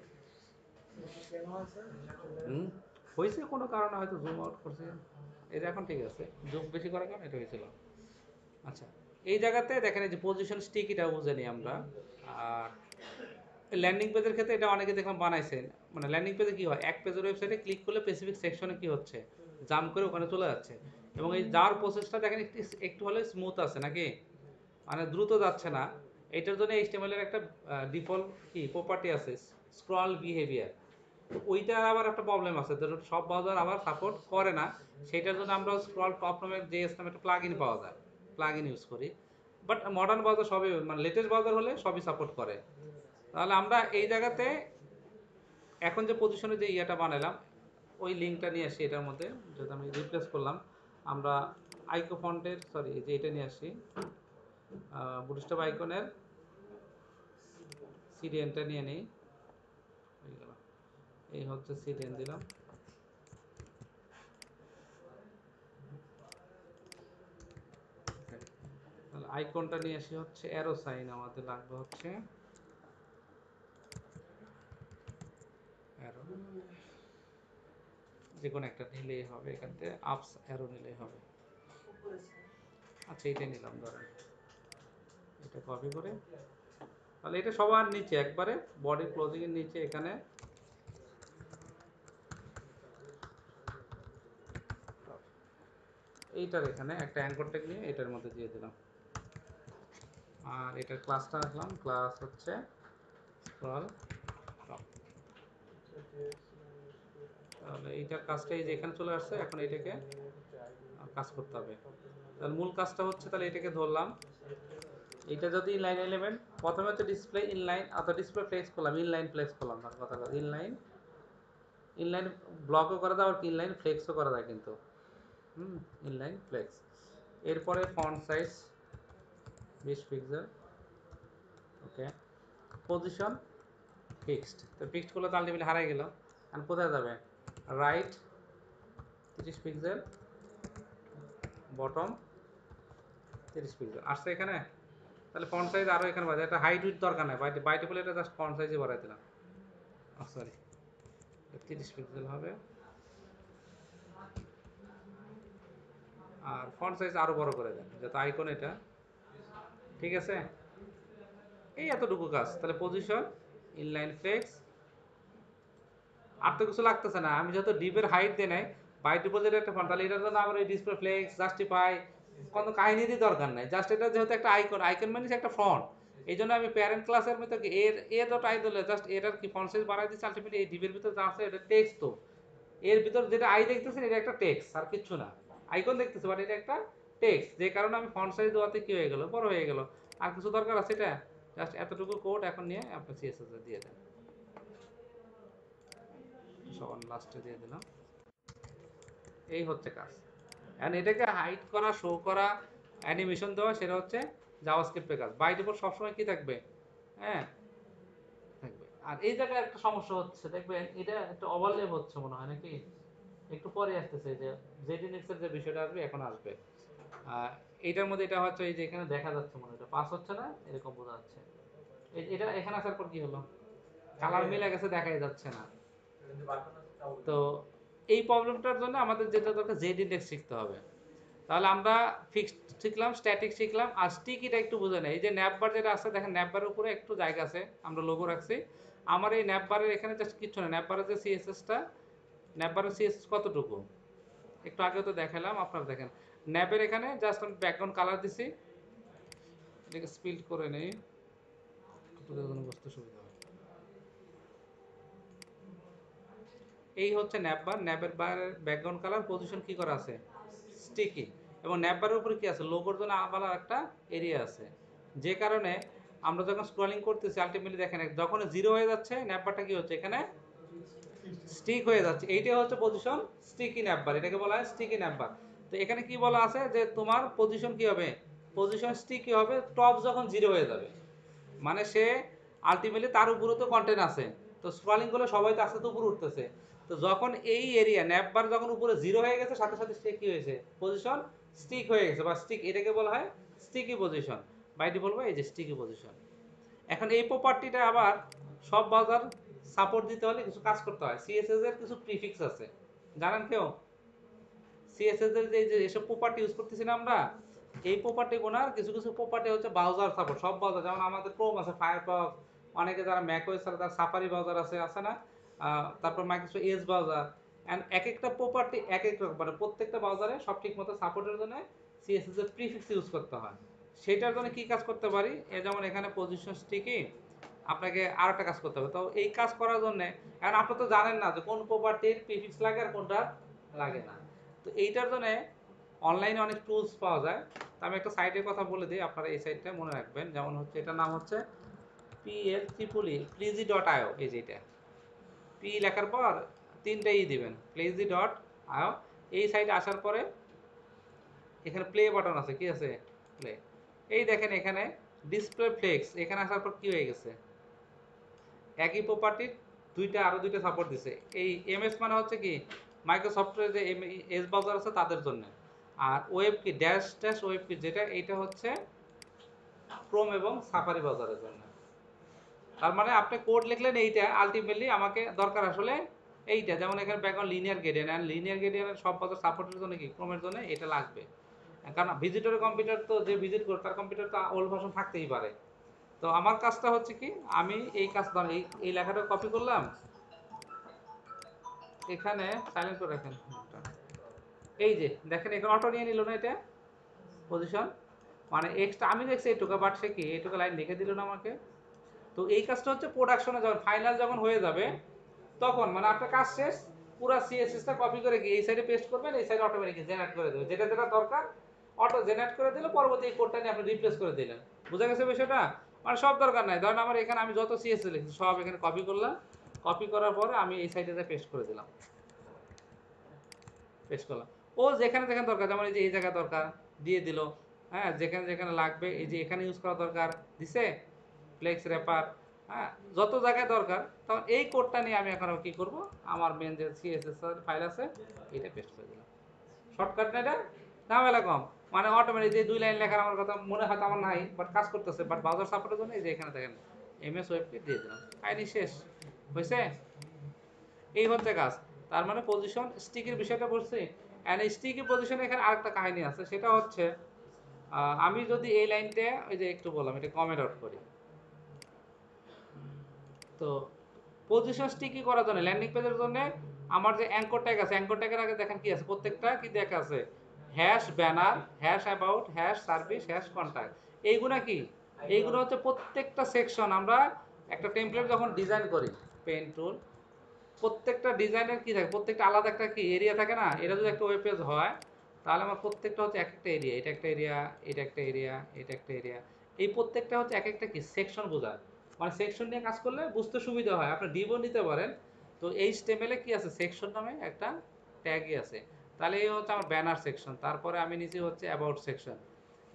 হুম, হয়েছে কোনো কারণে হয়তো জুম আউট করছে, এটা এখন ঠিক আছে। জুম বেশি করার কারণে এটা হয়েছিল। আচ্ছা, এই জায়গাতে দেখেন এই যে পজিশন স্টিক, এটা বুঝে নিই আমরা। আর ল্যান্ডিং পেজের ক্ষেত্রে এটা অনেকে দেখলাম বানাইছেন, মানে ল্যান্ডিং পেজে কি হয়, এক পেজের ওয়েবসাইটে ক্লিক করলে স্পেসিফিক সেকশনে কি হচ্ছে, জাম্প করে ওখানে চলে যাচ্ছে। এবং এই যাওয়ার প্রসেসটা দেখেন একটু হলে স্মুথ আছে নাকি, মানে দ্রুত যাচ্ছে না। এটার জন্য এইচটিএমএল এর একটা ডিফল্ট কি প্রপার্টি আছে, স্ক্রল বিহেভিয়ার। ওইটার আবার একটা প্রবলেম আছে, যেটা সব ব্রাউজার আবার সাপোর্ট করে না। সেটার জন্য আমরা স্ক্রল টপ নামে জেএস নামে একটা প্লাগইন পাওয়া যায়, প্লাগইন ইউজ করি। বাট মডার্ন ব্রাউজার সবই, মানে লেটেস্ট ব্রাউজার হলে সবই সাপোর্ট করে। তাহলে আমরা এই জায়গাতে এখন যে পজিশনে যে ইয়েটা বানালাম, ওই লিঙ্কটা নিয়ে আসি এটার মধ্যে, যেটা আমি রিপ্লেস করলাম। আমরা আইকো ফন্টের, সরি, যে এটা নিয়ে আসি, বুটস্ট্র্যাপ আইকনের সিডিএনটা নিয়ে নিই। হয়ে গেল, এই হচ্ছে সিডিএন দিলাম। তাহলে আইকনটা নিয়ে আসি হচ্ছে অ্যারো সাইন, আমাদের লাগবে হচ্ছে অ্যারো, যে কোনো একটা নিলেই হবে, এখান থেকে আপস অ্যারো নিলেই হবে। আচ্ছা, এইটাই নিলাম, ধরেন এটা কপি করে, তাহলে এটা সবার নিচে একবারে বডি ক্লোজিং এর নিচে এখানে এইটার এখানে একটা অ্যাঙ্কর ট্যাগ নিয়ে এটার মধ্যে দিয়ে দিলাম। আর এটার ক্লাসটা রাখলাম, ক্লাস হচ্ছে স্ক্রল টপ। তাহলে এইটার কাজটা এই যে এখানে চলে আসছে, এখন এটাকে কাজ করতে হবে। তাহলে মূল কাজটা হচ্ছে, তাহলে এটাকে ধরলাম, এটা যদি ইনলাইন এলিমেন্ট, প্রথমে হচ্ছে ডিসপ্লে ইনলাইন, অথবা ডিসপ্লে ফ্লেক্স করলাম, ইনলাইন ফ্লেক্স করলাম, তার কথা কথা ইনলাইন, ইনলাইন ব্লকও করা যায়, আর ইনলাইন ফ্লেক্সও করা যায় কিন্তু। Inline flex. এরপরে font size 20 pixel, okay. Position fixed, তো ফিক্সড করলে তো আলটিমেটলি হারাই গেল। আর কোথায় যাবে, রাইট 30 পিক্সেল, বটম 30 পিক্সেল আসছে এখানে। তাহলে ফন্ট সাইজ আরও এখানে বাজে, এটা হাইট উইথ দরকার নাই, বাই ডিফল্ট এটা জাস্ট ফন্ট সাইজে বাড়াই দিলাম। সরি, 30 পিক্সেল হবে। আর ফন্ট সাইজ আরও বড় করে দেন, যাতে আইকন এটা ঠিক আছে। এই এতটুকু কাজ। তাহলে পজিশন, ইনলাইন ফ্লেক্স, আর তো কিছু লাগতেছে না। আমি যত ডিপের হাইট দিয়ে নেই, বাই ডিফল্টের একটা ফন্ট, তাহলে এটার জন্য আমার এই ডিসপ্লে ফ্লেক্স, জাস্টিফাই কোনো কাহিনীরই দরকার নাই। জাস্ট এটা যেহেতু একটা আইকন, আইকন মানে একটা ফন্ট, এই জন্য আমি প্যারেন্ট ক্লাসের মধ্যে এর ডট আই দিলে জাস্ট এটার কি ফন্ট সাইজ বাড়াই দিচ্ছি। আলটিমেটলি এই ডিপের ভিতর যা আছে এটা টেক্সট, তো এর ভিতর যেটা আই দেখতেছেন এটা একটা টেক্সট আর কিচ্ছু না। আইকন দেখতেছি বাট এটা একটা টেক্সট, যে কারণে আমি ফন্ট সাইজ দেওয়াতে কি হয়ে গেল, বড় হয়ে গেল। আর কিছু দরকার আছে এটা? জাস্ট এতটুকু কোড এখন নিয়ে আপনি সিএসএস এ দিয়ে দেন, সবার লাস্টে দিয়ে দিলাম। এই হচ্ছে কাজ। এন্ড এটাকে হাইড করা, শো করা, অ্যানিমেশন দেওয়া, সেটা হচ্ছে জাভাস্ক্রিপ্টের কাজ। বাই ডিফল্ট সবসময় কি থাকবে, হ্যাঁ থাকবে। আর এই জায়গায় একটা সমস্যা হচ্ছে, দেখবেন এটা একটা ওভারল্যাপ হচ্ছে মনে হয় নাকি, একটু পরে আসতেছে, যে জেডিনেক্স এর যে বিষয়টা আসবে এখন আসবে। এইটার মধ্যে এটা হচ্ছে, এই যে এখানে দেখা যাচ্ছে মনে হয় এটা পাস হচ্ছে না, এরকম বোঝা যাচ্ছে। এটা এখানে আসার পর কি হলো, কালার মিলে গেছে, দেখাই যাচ্ছে না। তো এই প্রবলেমটার জন্য আমাদের যেটা দরকার, জেড ইন্ডেক্স শিখতে হবে। তাহলে আমরা ফিক্সড শিখলাম, স্ট্যাটিক শিখলাম, আর স্টিকিটা একটু বুঝে নেই। এই যে ন্যাপবার যেটা আছে দেখেন, ন্যাপবারের উপরে একটু জায়গা আছে, আমরা লোগো রাখছি। আমার এই ন্যাপবারের এখানে জাস্ট কিচ্ছু না, ন্যাপবারের যে সিএসএসটা ন্যাপবারের সিএসএস কতটুকু একটু আগে তো দেখালাম, আপনারা দেখেন ন্যাপের এখানে জাস্ট আমি ব্যাকগ্রাউন্ড কালার দিছি, এটাকে স্পিল্ড করে নেই আপনাদের জন্য বুঝতে সুবিধা হয়। এই হচ্ছে ন্যাপবার, ন্যাপের ব্যাকগ্রাউন্ড কালার পজিশন কি করা আছে স্টিকি, এবং ন্যাপবারের উপরে কি আছে লোগোর জন্য আলাদা একটা এরিয়া আছে, যে কারণে আমরা যখন স্ক্রলিং করতেছি আলটিমেটলি দেখেন যখন জিরো হয়ে যাচ্ছে ন্যাপবারটা কি হচ্ছে এখানে স্টিক হয়ে যাচ্ছে, এইটাই হচ্ছে পজিশন স্টিকি ন্যাপবার, এটাকে বলা হয় স্টিকি ন্যাপবার। তো এখানে কি বলা আছে যে তোমার পজিশন কি হবে, পজিশন স্টিকি হবে টপ যখন জিরো হয়ে যাবে, মানে সে আলটিমেটলি তার উপরে তো কন্টেন্ট আছে, তো স্ক্রলিং করলে সবাই তো আস্তে আস্তে উপরে উঠতেছে, তো যখন এই এরিয়া ন্যাপবার যখন উপরে জিরো হয়ে গেছে সাথে সাথে সে কি হয়েছে পজিশন স্টিক হয়ে গেছে, বা স্টিক এটাকে বলা হয় স্টিকি পজিশন, বাইটি বলবো এই যে স্টিকি পজিশন। এখন এই প্রপার্টিটা আবার সব ব্রাউজার সাপোর্ট দিতে হলে কিছু কাজ করতে হয়, সিএসএস এর কিছু প্রিফিক্স আছে, জানেন কেউ সিএসএস এর যে এসব প্রপার্টি ইউজ করতেছি না আমরা, এই প্রপার্টি গোনার কিছু কিছু প্রপার্টি হচ্ছে ব্রাউজার সাপোর্ট, সব ব্রাউজার যেমন আমাদের ক্রোম আছে, ফায়ারফক্স, অনেকে যারা ম্যাক ওএস আছে তার সাফারি ব্রাউজার আছে না, তারপর মাইক্রোসফট এজ ব্রাউজার, এন্ড এক একটা প্রপার্টি এক এক রকম, মানে প্রত্যেকটা ব্রাউজারে সব ঠিক মতো সাপোর্টের জন্য সিএসএস এর প্রিফিক্স ইউজ করতে হয়। সেটার জন্য কি কাজ করতে পারি, যেমন এখানে পজিশন স্টিকি আপনাকে আর একটা কাজ করতে হবে, তো এই কাজ করার জন্য এখন আপনি তো জানেন না যে কোন প্রপার্টির প্রিফিক্স লাগে আর কোনটা লাগে না, তো এইটার জন্য অনলাইনে অনেক টুলস পাওয়া যায়, তো আমি একটা সাইটের কথা বলে দিই, আপনারা এই সাইটটা মনে রাখবেন, যেমন হচ্ছে এটার নাম হচ্ছে plzzi, এই যে এটা পি লেখার পর তিনটা দিবেন plzzi, এই সাইটে আসার পরে এখানে প্লে বাটন আছে, কি আছে প্লে, এই দেখেন এখানে ডিসপ্লে ফ্লেক্স, এখানে আসার পর কি হয়ে গেছে একই প্রপার্টির আরো দুইটা সাপোর্ট দিছে, এই এমএস মানে হচ্ছে কি মাইক্রোসফটের যে এস ব্রাউজার আছে তাদের জন্য, আর ওয়েব কি ড্যাশ ড্যাশ ওয়েব কি যেটা এইটা হচ্ছে ক্রোম এবং সাফারি ব্রাউজারের জন্য। তার মানে আপনি কোড লিখলেন এইটা, আলটিমেটলি আমাকে দরকার আসলে এইটা, যেমন এখানে background linear gradient, and linear গ্রেডিয়েন্টের সব ব্রাউজার সাপোর্টের জন্য কি ক্রোমের জন্য এটা লাগবে, কারণ ভিজিটরের কম্পিউটার তো যে ভিজিট করে তার কম্পিউটার তো ওল্ড ভার্সন থাকতেই পারে। তো আমার কাজটা হচ্ছে কি আমি এই কাজ এই এই লেখাটা কপি করলাম, এখানে সাইলেন্ট করে রাখেন, এই যে দেখেন এখানে অটো নিয়ে নিল না এটা পজিশন, মানে এক্সট্রা আমি দেখছি এইটুকু, বাট সে কি এইটুকু লাইন লিখে দিল না আমাকে। তো এই কাজটা হচ্ছে প্রোডাকশনে যখন ফাইনাল যখন হয়ে যাবে তখন মানে আপনার কাজ শেষ, পুরো সিএসএসটা কপি করে গিয়ে এই সাইডে পেস্ট করবেন, এই সাইডে অটোমেটিক জেনারেট করে দেবে, যেটা যেটা দরকার অটো জেনারেট করে দিলে পরবর্তী এই কোডটা নিয়ে আপনি রিপ্লেস করে দিলেন, বুঝা গেছে বিষয়টা, মানে সব দরকার নাই, ধরেন আমার এখানে আমি যত সিএসএস লিখছি সব এখানে কপি করলাম, কপি করার পরে আমি এই সাইডে পেস্ট করে দিলাম, পেস্ট করলাম, ও যেখানে যেখানে দরকার যেমন এই যে এই জায়গায় দরকার দিয়ে দিল, হ্যাঁ যেখানে যেখানে লাগবে এই যে এখানে ইউজ করা দরকার দিছে ফ্লেক্স র্যাপার, হ্যাঁ যত জায়গায় দরকার, তখন এই কোডটা নিয়ে আমি এখন কি করব, আমার মেন যে সিএসএস ফাইল আছে এটা পেস্ট করে দিলাম, শর্টকাট না এটা, ঝামেলা কম, মানে অটোমেটিক যে দুই লাইন লেখার আমার কথা মনে হয়তো আমার নাই, বাট কাজ করতেছে, বাট ব্রাউজার সাপোর্টের জন্য এই যে এখানে দেখেন এমএস ওয়েবকে দিয়ে দিলাম, কাহিনী শেষ হয়েছে, এই হচ্ছে কাজ। তার মানে পজিশন স্টিকের বিষয়টা বলছি, এন্ড স্টিকি পজিশনে এখানে আরেকটা কাহিনী আছে, সেটা হচ্ছে আমি যদি এই লাইনটা ওই যে একটু বললাম এটা কমেন্ট আউট করি, তো পজিশন স্টিকি করার জন্য ল্যান্ডিং পেজের জন্য আমার যে অ্যাঙ্কর ট্যাগ আছে, অ্যাঙ্কর ট্যাগের আগে দেখেন কি আছে, প্রত্যেকটা কি দেখা আছে hash banner, hash about, hash service, hash contact, এইগুলা কি এইগুলো হচ্ছে প্রত্যেকটা সেকশন আমরা একটা টেমপ্লেট যখন ডিজাইন করি পেন টুল, প্রত্যেকটা ডিজাইনের কি থাকে প্রত্যেকটা আলাদা একটা কি এরিয়া থাকে না, এটা যদি একটা ওয়েব পেজ হয় তাহলে আমার প্রত্যেকটা হচ্ছে এক একটা এরিয়া, এটা একটা এরিয়া, এটা একটা এরিয়া, এটা একটা এরিয়া, এই প্রত্যেকটা হচ্ছে এক একটা কি সেকশন বোঝায়, মানে সেকশন নিয়ে কাজ করলে বুঝতে সুবিধা হয়, আপনি ডিবও নিতে পারেন। তো এই স্টেমেলে কি আছে সেকশন নামে একটা ট্যাগই আছে, তাহলে এই হচ্ছে আমার ব্যানার সেকশন, তারপরে আমি নিচে হচ্ছে অ্যাবাউট সেকশন,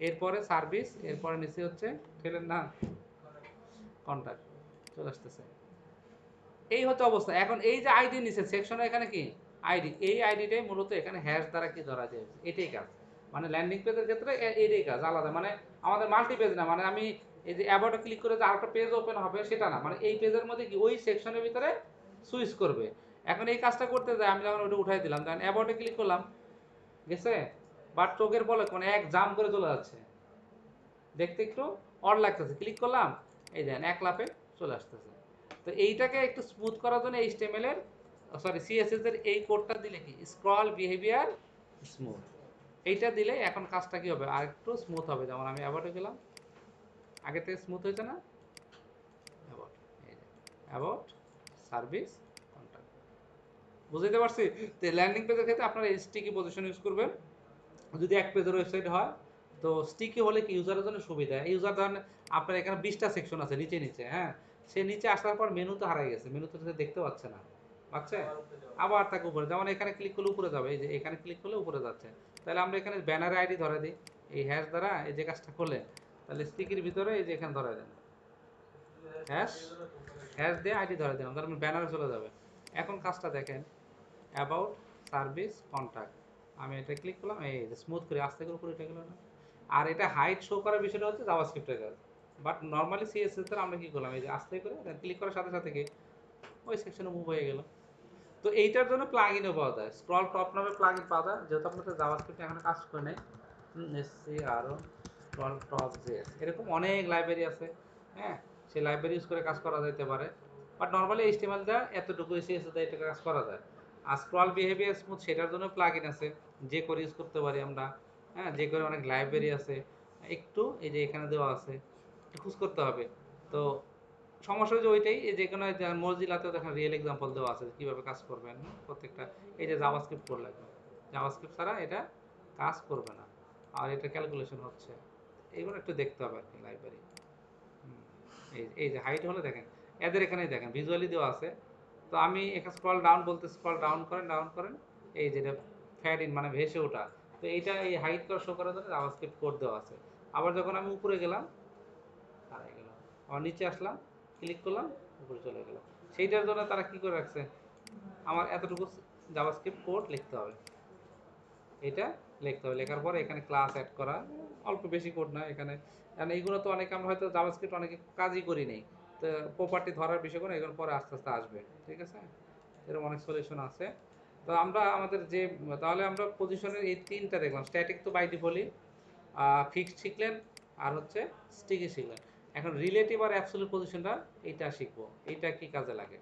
এরপরে সার্ভিস, এরপরে নিচে হচ্ছে ঠেলেন না কন্ট্যাক্ট চলে আসতেছে, এই হচ্ছে অবস্থা। এখন এই যে আইডি নিচে সেকশনে এখানে কি আইডি, এই আইডিটাই মূলত এখানে হ্যাশ দ্বারা কি ধরা যায়, এটাই কাজ, মানে ল্যান্ডিং পেজের ক্ষেত্রে এটাই কাজ আলাদা, মানে আমাদের মাল্টি পেজ না, মানে আমি এই যে অ্যাবাউটে ক্লিক করে যে আরেকটা পেজ ওপেন হবে সেটা না, মানে এই পেজের মধ্যে কি ওই সেকশনের ভিতরে সুইচ করবে। এখন এই কাজটা করতে যায় আমি যখন ওটা উঠাই দিলাম তখন অ্যাবাউটে ক্লিক করলাম গেছে, বাট চোখের বলে মানে এক জাম করে চলে যাচ্ছে, দেখতে একটু অড লাগতেছে, ক্লিক করলাম এই দেন এক লাফে চলে আসতেছে। তো এইটাকে একটু স্মুথ করার জন্য এইচটিএমএল এর সরি সিএসএস এর এই কোডটা দিলে কি স্ক্রল বিহেভিয়ার স্মুথ, এইটা দিলে এখন কাজটা কি হবে আর একটু স্মুথ হবে। যেমন আমি অ্যাবাউটে গেলাম, আগে থেকে স্মুথ হয়েছে না, অ্যাবাউট, এই যে অ্যাবাউট সার্ভিস কন্ট্যাক্ট, বুঝতে পারছি। তো ল্যান্ডিং পেজের ক্ষেত্রে আপনারা স্টিকি পজিশন ইউজ করবেন। যদি এক পেজের ওয়েবসাইট হয় তো স্টিকি হলে কি ইউজারের জন্য সুবিধা, ইউজার ধরেন আপনার এখানে 20টা সেকশন আছে নিচে নিচে, হ্যাঁ, সে নিচে আসার পর মেনু তো হারাই গেছে, মেনু তো সে দেখতে পাচ্ছে না, পাচ্ছে, আবার তাকে উপরে, যেমন এখানে ক্লিক করলে উপরে যাবে, এই যে এখানে ক্লিক করলে উপরে যাচ্ছে। তাহলে আমরা এখানে ব্যানার আইডি ধরে দিই, এই হ্যাশ দ্বারা এই যে কাজটা করলে, তাহলে স্টিকির ভিতরে এই যে এখানে ধরে দেন হ্যাশ, হ্যাশ দিয়ে আইডি ধরে দিলাম, তার মানে ব্যানারে চলে যাবে। এখন কাজটা দেখেন, অ্যাবাউট সার্ভিস কন্ট্যাক্ট, আমি এটা ক্লিক করলাম, এই যে স্মুথ করে আস্তে করে উপরে উঠে গেল না। আর এটা হাইট শো করার বিষয়টা হচ্ছে জাভাস্ক্রিপ্টের কাজ, বাট নর্মালি সিএসএস এর আমরা কি করলাম, এই যে আস্তে করে ক্লিক করার সাথে সাথে কি ওই সেকশনে মুভ হয়ে গেল। তো এইটার জন্য প্লাগইনও পাওয়া যায়, স্ক্রল টপ নামে প্লাগইন পাওয়া যায়, যেহেতু আপনাদের জাভাস্ক্রিপ্ট এখানে কাজ করে নেই, এসসি আরও স্ক্রল টপ জেএস এরকম অনেক লাইব্রেরি আছে, হ্যাঁ, সেই লাইব্রেরি ইউজ করে কাজ করা যেতে পারে। বাট নর্মালি এইচটিএমএল দেওয়া এতটুকু সিএসএস দিয়ে এটা কাজ করা যায়। আর স্ক্রল বিহেভিয়ার স্মুথ সেটার জন্য প্লাগইন আছে, যে করে ইউজ করতে পারি আমরা, হ্যাঁ, যে করে অনেক লাইব্রেরি আছে, একটু এই যে এখানে দেওয়া আছে, একটু খোঁজ করতে হবে। তো সমস্যা হচ্ছে ওইটাই, এই যে কোনো মজিলাতেও দেখেন রিয়েল এক্সাম্পল দেওয়া আছে কীভাবে কাজ করবেন প্রত্যেকটা, এই যে জাভাস্ক্রিপ্ট কোড লাগবে, জাভাস্ক্রিপ্ট ছাড়া এটা কাজ করবে না, আর এটা ক্যালকুলেশন হচ্ছে, এইগুলো একটু দেখতে হবে আর কি লাইব্রেরি। এই এই যে হাইট হলে দেখেন এদের এখানেই দেখেন ভিজুয়ালি দেওয়া আছে। তো আমি এখানে স্ক্রল ডাউন বলতে স্ক্রল ডাউন করেন, এই যেটা ফ্যাড ইন মানে ভেসে ওঠা, তো এইটা এই হাইট করে শো করার জন্য জাভাস্ক্রিপ্ট কোড দেওয়া আছে। আবার যখন আমি উপরে গেলাম হারাই গেল, আবার নিচে আসলাম ক্লিক করলাম উপরে চলে গেলাম, সেইটার জন্য তারা কি করে রাখছে, আমার এতটুকু জাভাস্ক্রিপ্ট কোড লিখতে হবে, এটা লিখতে হবে, লেখার পরে এখানে ক্লাস অ্যাড করা, অল্প বেশি কোড না এখানে, কারণ এইগুলো তো অনেকে আমরা হয়তো জাভাস্ক্রিপ্ট অনেকে কাজই করি নেই, তো প্রপার্টি ধরার বিষয় করে এগুলো পরে আস্তে আস্তে আসবে, ঠিক আছে, এরকম অনেক সলিউশন আছে। তো আমরা আমাদের যে, তাহলে আমরা পজিশনের এই তিনটা দেখলাম, স্ট্যাটিক তো বাই ডিফল্টই, ফিক্সড শিখলেন, আর হচ্ছে স্টিকি শিখলেন। এখন রিলেটিভ আর অ্যাবসলিউট পজিশনটা এইটা শিখবো, এইটা কি কাজে লাগে।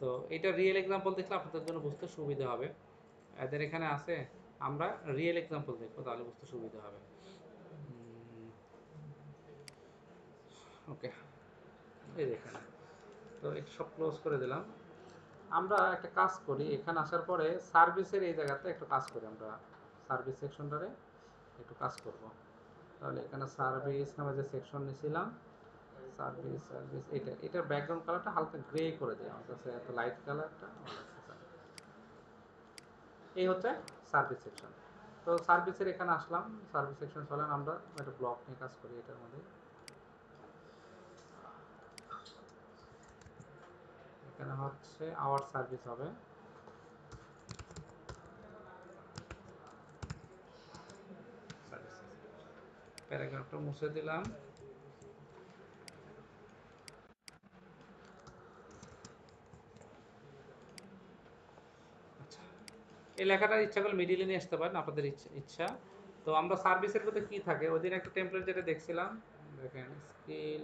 তো এটা রিয়েল এক্সাম্পল দেখলে আপনাদের জন্য বুঝতে সুবিধা হবে, এদের এখানে আছে, আমরা রিয়েল এক্সাম্পল দেখবো তাহলে বুঝতে সুবিধা হবে। ওকে, এই দেখেন, তো এটা সব ক্লোজ করে দিলাম। আমরা একটা কাজ করি, এখানে আসার পরে সার্ভিসের এই জায়গাতে একটু কাজ করি, আমরা সার্ভিস সেকশনটারে একটু কাজ করব। তাহলে এখানে সার্ভিস নামে যে সেকশন নিয়েছিলাম, সার্ভিস সার্ভিস এটা, এটার ব্যাকগ্রাউন্ড কালারটা হালকা গ্রে করে দিই, আমার কাছে এত লাইট কালারটা এই হচ্ছে সার্ভিস সেকশন। তো সার্ভিসের এখানে আসলাম, সার্ভিস সেকশন চলেন আমরা একটা ব্লক নিয়ে কাজ করি এটার মধ্যে। এখানে হচ্ছে আওয়ার সার্ভিস হবে, প্যারাগ্রাফটা মুছে দিলাম। আচ্ছা, এই লেখাটা ইচ্ছা করলে মিডিলে নিয়ে আসতে পারেন, আপনাদের ইচ্ছা। তো আমরা সার্ভিসের মধ্যে কি থাকে, ওই দিন একটা টেমপ্লেট যেটা দেখছিলাম, দেখেন স্কিল,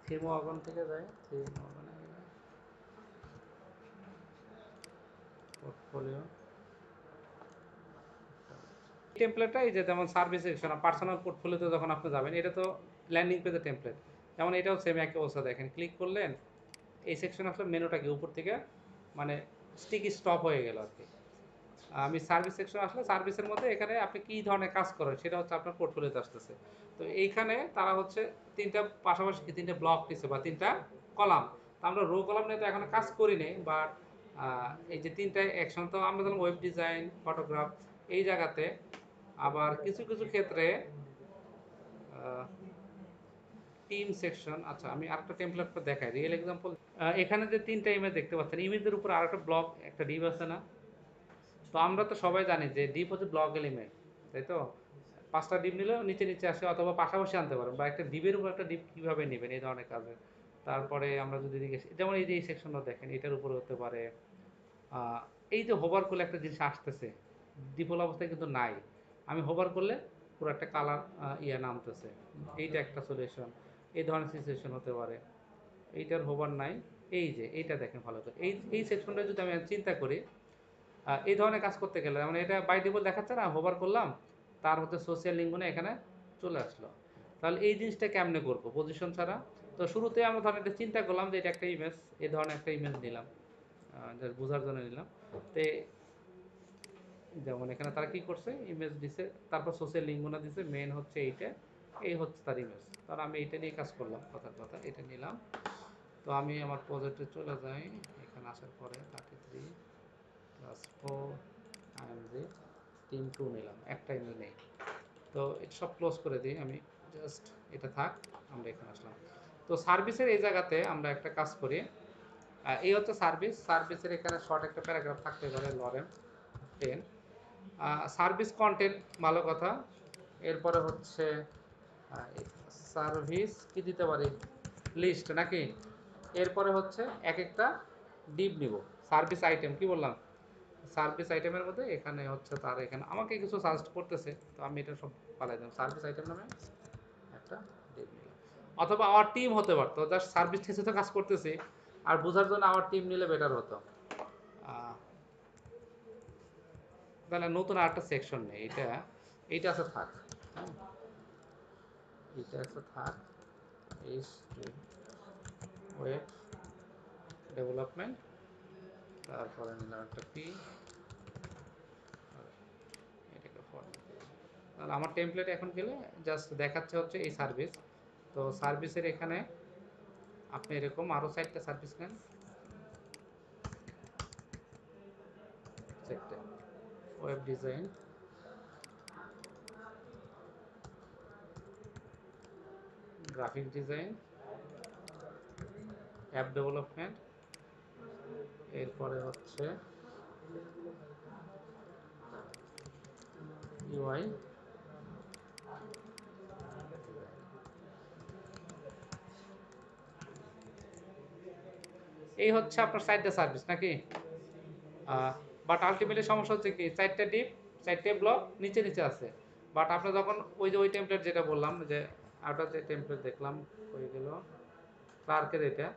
থিম ওয়াগন থেকে যায়, থিম ওয়াগনে পোর্টফোলিও টেমপ্লেটটা, এই যে যেমন সার্ভিস সেকশন পার্সোনাল পোর্টফোলিওতে যখন আপনি যাবেন, এটা তো ল্যান্ডিং পেজের টেমপ্লেট, যেমন এটাও সেম একই অবস্থা। দেখেন ক্লিক করলেন এই সেকশন আসলে মেনুটা কি উপর থেকে মানে স্টিকি স্টপ হয়ে গেল আর কি। আমি সার্ভিস সেকশন আসলে সার্ভিসের মধ্যে এখানে আপনি কী ধরনের কাজ করেন সেটা হচ্ছে আপনার পোর্টফোলিওতে আসতেছে। তো এইখানে তারা হচ্ছে তিনটা পাশাপাশি তিনটা ব্লক দিচ্ছে বা তিনটা কলাম, তো আমরা রো কলাম নিয়ে তো এখনো কাজ করি নেই, বাট এই যে তিনটা অ্যাকশন, তো আমরা ধরুন ওয়েব ডিজাইন ফটোগ্রাফ এই জায়গাতে, আবার কিছু কিছু ক্ষেত্রে টিম সেকশন। আচ্ছা, আমি আরেকটা টেমপ্লেটটা দেখাই রিয়েল এক্সাম্পল। এখানে যে তিনটা ইমেজ দেখতে পাচ্ছেন, ইমেজের উপর আরেকটা ব্লক একটা ডিভ আছে না, তো আমরা তো সবাই জানি যে ডিপ হচ্ছে ব্লক এলিমেন্ট, তাই তো, পাঁচটা ডিপ নিলেও নিচে নিচে আসে, অথবা পাশাপাশি আনতে পারেন, বা একটা ডিপের উপর একটা ডিপ কীভাবে নেবেন এই ধরনের কাজে। তারপরে আমরা যদি দিকে যেমন এই যে এই সেকশনটা দেখেন, এটার উপরে হতে পারে এই যে হোভার করলে একটা জিনিস আসতেছে, ডিফল্ট অবস্থায় কিন্তু নাই, আমি হোভার করলে পুরো একটা কালার ইয়ে নামতেছে, এইটা একটা সলিউশন, এই ধরনের সিচুয়েশন হতে পারে। এইটার হোভার নাই। এই যে এইটা দেখেন ভালো করে, এই সেকশনটা যদি আমি চিন্তা করি, এই ধরনের কাজ করতে গেলে মানে এটা বাই ডিফল্ট দেখাচ্ছে না, হোভার করলাম, তার হচ্ছে সোশ্যাল লিঙ্কগুলো এখানে চলে আসলো। তাহলে এই জিনিসটা কেমনে করবো পজিশন ছাড়া? তো শুরুতে আমরা ধরেন এটা চিন্তা করলাম যে এটা একটা ইমেজ, এই ধরনের একটা ইমেজ নিলাম, জাস্ট বোঝার জন্য নিলাম। তো যেমন এখানে তারা কি করছে, ইমেজ দিছে, তারপর সোশ্যাল লিঙ্কগুলো দিছে, মেন হচ্ছে এইটা, এই হচ্ছে তার ইমেজ। তার আমি এইটা নিয়ে কাজ করলাম, কথার কথা এটা নিলাম। তো আমি আমার প্রজেক্টে চলে যাই, এখানে আসার পরে 33 প্লাস 4 আইএমজি টিম 2 নিলাম, একটা ইমেজ নেই। তো এটা সব ক্লোজ করে দিই আমি, জাস্ট এটা থাক। আমরা এখানে আসলাম। তো সার্ভিসের এই জায়গাতে আমরা একটা কাজ করি, এই হচ্ছে সার্ভিস, সার্ভিসের এখানে শর্ট একটা প্যারাগ্রাফ থাকতে পারে, লরেম 10 সার্ভিস কন্টেন্ট, ভালো কথা। এরপরে হচ্ছে সার্ভিস কি দিতে পারি, লিস্ট নাকি। এরপরে হচ্ছে এক একটা ডিপ নিব, সার্ভিস আইটেম কি বললাম, সার্ভিস আইটেমের মধ্যে এখানে হচ্ছে তার এখানে আমাকে কিছু সাজেস্ট করতেছে, তো আমি এটা সব পালাই দিলাম সার্ভিস আইটেম নামে একটা ডিপ নিলাম। অথবা আওয়ার টিম হতে পারতো, জাস্ট সার্ভিস ঠেসে তো কাজ করতেছি, আর বোঝার জন্য আওয়ার টিম নিলে বেটার হতো। তাহলে নতুন আরেকটা সেকশন নেই, এইটা আছে থাক, হ্যাঁ এইটা আছে থাক। এইচ ওয়েব ডেভেলপমেন্ট, তারপরে নিলাম একটা পি, এটাকে ফরম্যাট দিলাম। তাহলে আমার টেমপ্লেট এখন গেলে জাস্ট দেখাচ্ছে হচ্ছে এই সার্ভিস। তো সার্ভিসের এখানে আপনি এরকম আরও 4টা সার্ভিস নেন, 4টা web design, graphic design, app development, এরপরে হচ্ছে ইউআই, এই হচ্ছে আপনার 4টা সার্ভিস নাকি। বাট আলটিমেটলি সমস্যা হচ্ছে কি, 4টা ডিপ, 4টে ব্লক নিচে নিচে আছে। বাট আপনি যখন ওই যে ওই টেমপ্লেট যেটা বললাম, যে আউটার যে টেমপ্লেট দেখলাম হয়ে গেল ক্লার্কের, এটা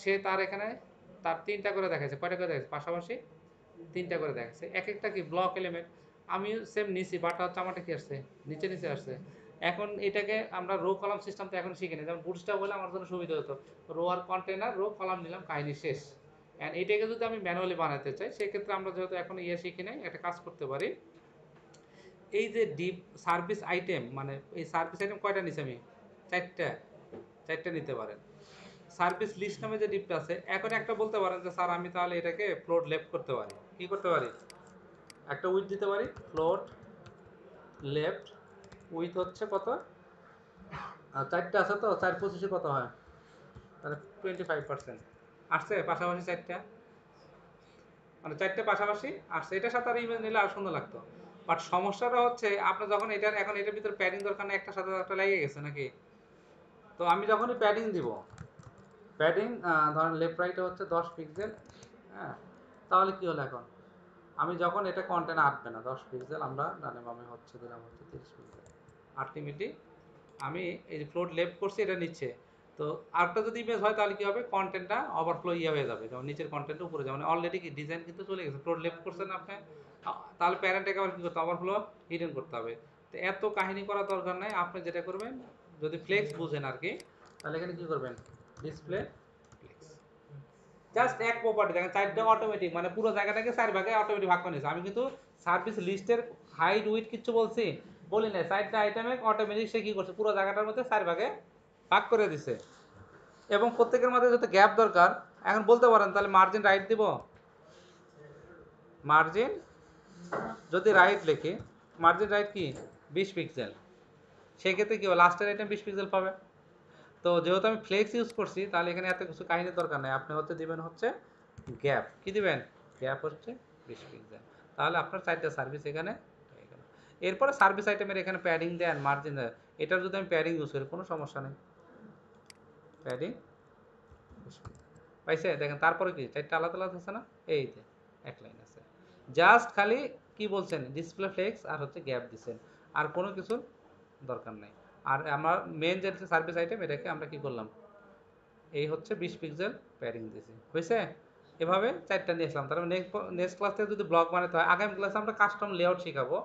সে তার এখানে তার 3টা করে দেখাচ্ছে, কয়টা করে দেখাচ্ছে পাশাপাশি, 3টা করে দেখাচ্ছে, এক একটা কি ব্লক এলিমেন্ট। আমি সেম নিছি, বাট হচ্ছে আমারটা কি আসছে, নিচে নিচে আসছে। এখন এটাকে আমরা রো কলাম সিস্টেম তো এখন শিখিনি, যেমন বুটস্ট্র্যাপ হলে আমার জন্য সুবিধা হতো, রো আর কন্টেনার, রো কলাম নিলাম, কাহিনী শেষ। অ্যান্ড এটাকে যদি আমি ম্যানুয়ালি বানাতে চাই, সেক্ষেত্রে আমরা যেহেতু এখন শিখি নাই, একটা কাজ করতে পারি। এই যে ডিপ সার্ভিস আইটেম, মানে এই সার্ভিস আইটেম কয়টা নিছি আমি, 4টা, 4টা নিতে পারেন। সার্ভিস লিস্ট নামে যে ডিপটা আছে, এখন একটা বলতে পারেন যে স্যার আমি তাহলে এটাকে ফ্লোট লেফট করতে পারি, কি করতে পারি, একটা উইথ দিতে পারি, ফ্লোট লেফট উইথ হচ্ছে কত, 4টা আছে তো, 4 25 কত হয়, তাহলে 25% আসছে পাশাপাশি 4টা, মানে 4টে পাশাপাশি আসছে। এটার সাথে আর ইমেজ নিলে আর সুন্দর লাগতো। বাট সমস্যাটা হচ্ছে আপনি যখন এটার এখন এটার ভিতরে প্যাডিং দরকার না, একটার সাথে একটা লেগে গেছে নাকি। তো আমি যখনই প্যাডিং দিব, প্যাডিং ধরেন লেফট রাইটে হচ্ছে 10 পিক্সেল, হ্যাঁ, তাহলে কি হলো এখন, আমি যখন এটা কন্টেন্ট আঁটবে না 10 পিক্সেল, আমরা ডানে বামে হচ্ছে দিলাম হচ্ছে 30 পিক্সেল, আলটিমেটলি আমি এই যে ফ্লোট লেফট করছি এটা নিচ্ছে। তো আরেকটা যদি ইমেজ হয় তাহলে কি হবে, কন্টেন্টটা ওভারফ্লো হয়ে যাবে, যেমন নিচের কন্টেন্ট উপরে যাবে, মানে অলরেডি কি ডিজাইন কিন্তু চলে গেছে, ফ্লোট লেফট করছেন আপনি, তাহলে প্যারেন্টটাকে আবার কি করতে হবে, ওভারফ্লো হিডেন করতে হবে। তো এত কাহিনী করার দরকার নাই, আপনি যেটা করবেন, যদি ফ্লেক্স বুঝেন আর কি, তাহলে এখানে কি করবেন, ডিসপ্লে ফ্লেক্স, জাস্ট এক প্রপার্টি দেখেন, 4টা অটোমেটিক, মানে পুরো জায়গাটাকে 4 ভাগে অটোমেটিক ভাগ করে নিয়েছে। আমি কিন্তু সার্ভিস লিস্টের হাইট উইথ কিচ্ছু বলি না, 4টা আইটেমে অটোমেটিক সে কি করছে, পুরো জায়গাটার মধ্যে 4 ভাগে ভাগ করে দিছে। এবং প্রত্যেকের মধ্যে যত গ্যাপ দরকার, এখন বলতে পারেন তাহলে মার্জিন রাইট দিব, মার্জিন যদি রাইট লিখি, মার্জিন রাইট কি 20 পিক্সেল, সেক্ষেত্রে কি হবে, লাস্টের আইটেম 20 পিক্সেল পাবে। তো যেহেতু আমি ফ্লেক্স ইউজ করছি, তাহলে এখানে এত কিছু কাহিনীর দরকার নেই, আপনি হচ্ছে দিবেন হচ্ছে গ্যাপ, কি দিবেন, গ্যাপ হচ্ছে 20 পিক্সেল, তাহলে আপনার 4টা সার্ভিস এখানে হয়ে গেল। এরপরে সার্ভিস আইটেমের এখানে প্যাডিং দেন, মার্জিন দেন, এটার যদি আমি প্যাডিং ইউজ করি কোনো সমস্যা নেই, প্যাডিং পাইছে দেখেন। তারপরে কি 4টা আলাদা আলাদা আছে না, এই যে এক লাইন আছে, জাস্ট খালি কি বলছেন, ডিসপ্লে ফ্লেক্স আর হচ্ছে গ্যাপ দিচ্ছেন, আর কোনো কিছুর দরকার নাই। আর আমার মেন যে সার্ভিস আইটেম, এটাকে আমরা কি করলাম, এই হচ্ছে 20 পিক্সেল প্যাডিং দিয়েছি, হয়েছে? এভাবে 4টা নিয়ে আসলাম। তারপরে নেক্সট ক্লাস থেকে যদি ব্লগ বানাতে হয়, আগামী ক্লাসে আমরা কাস্টম লেআউট শিখাবো।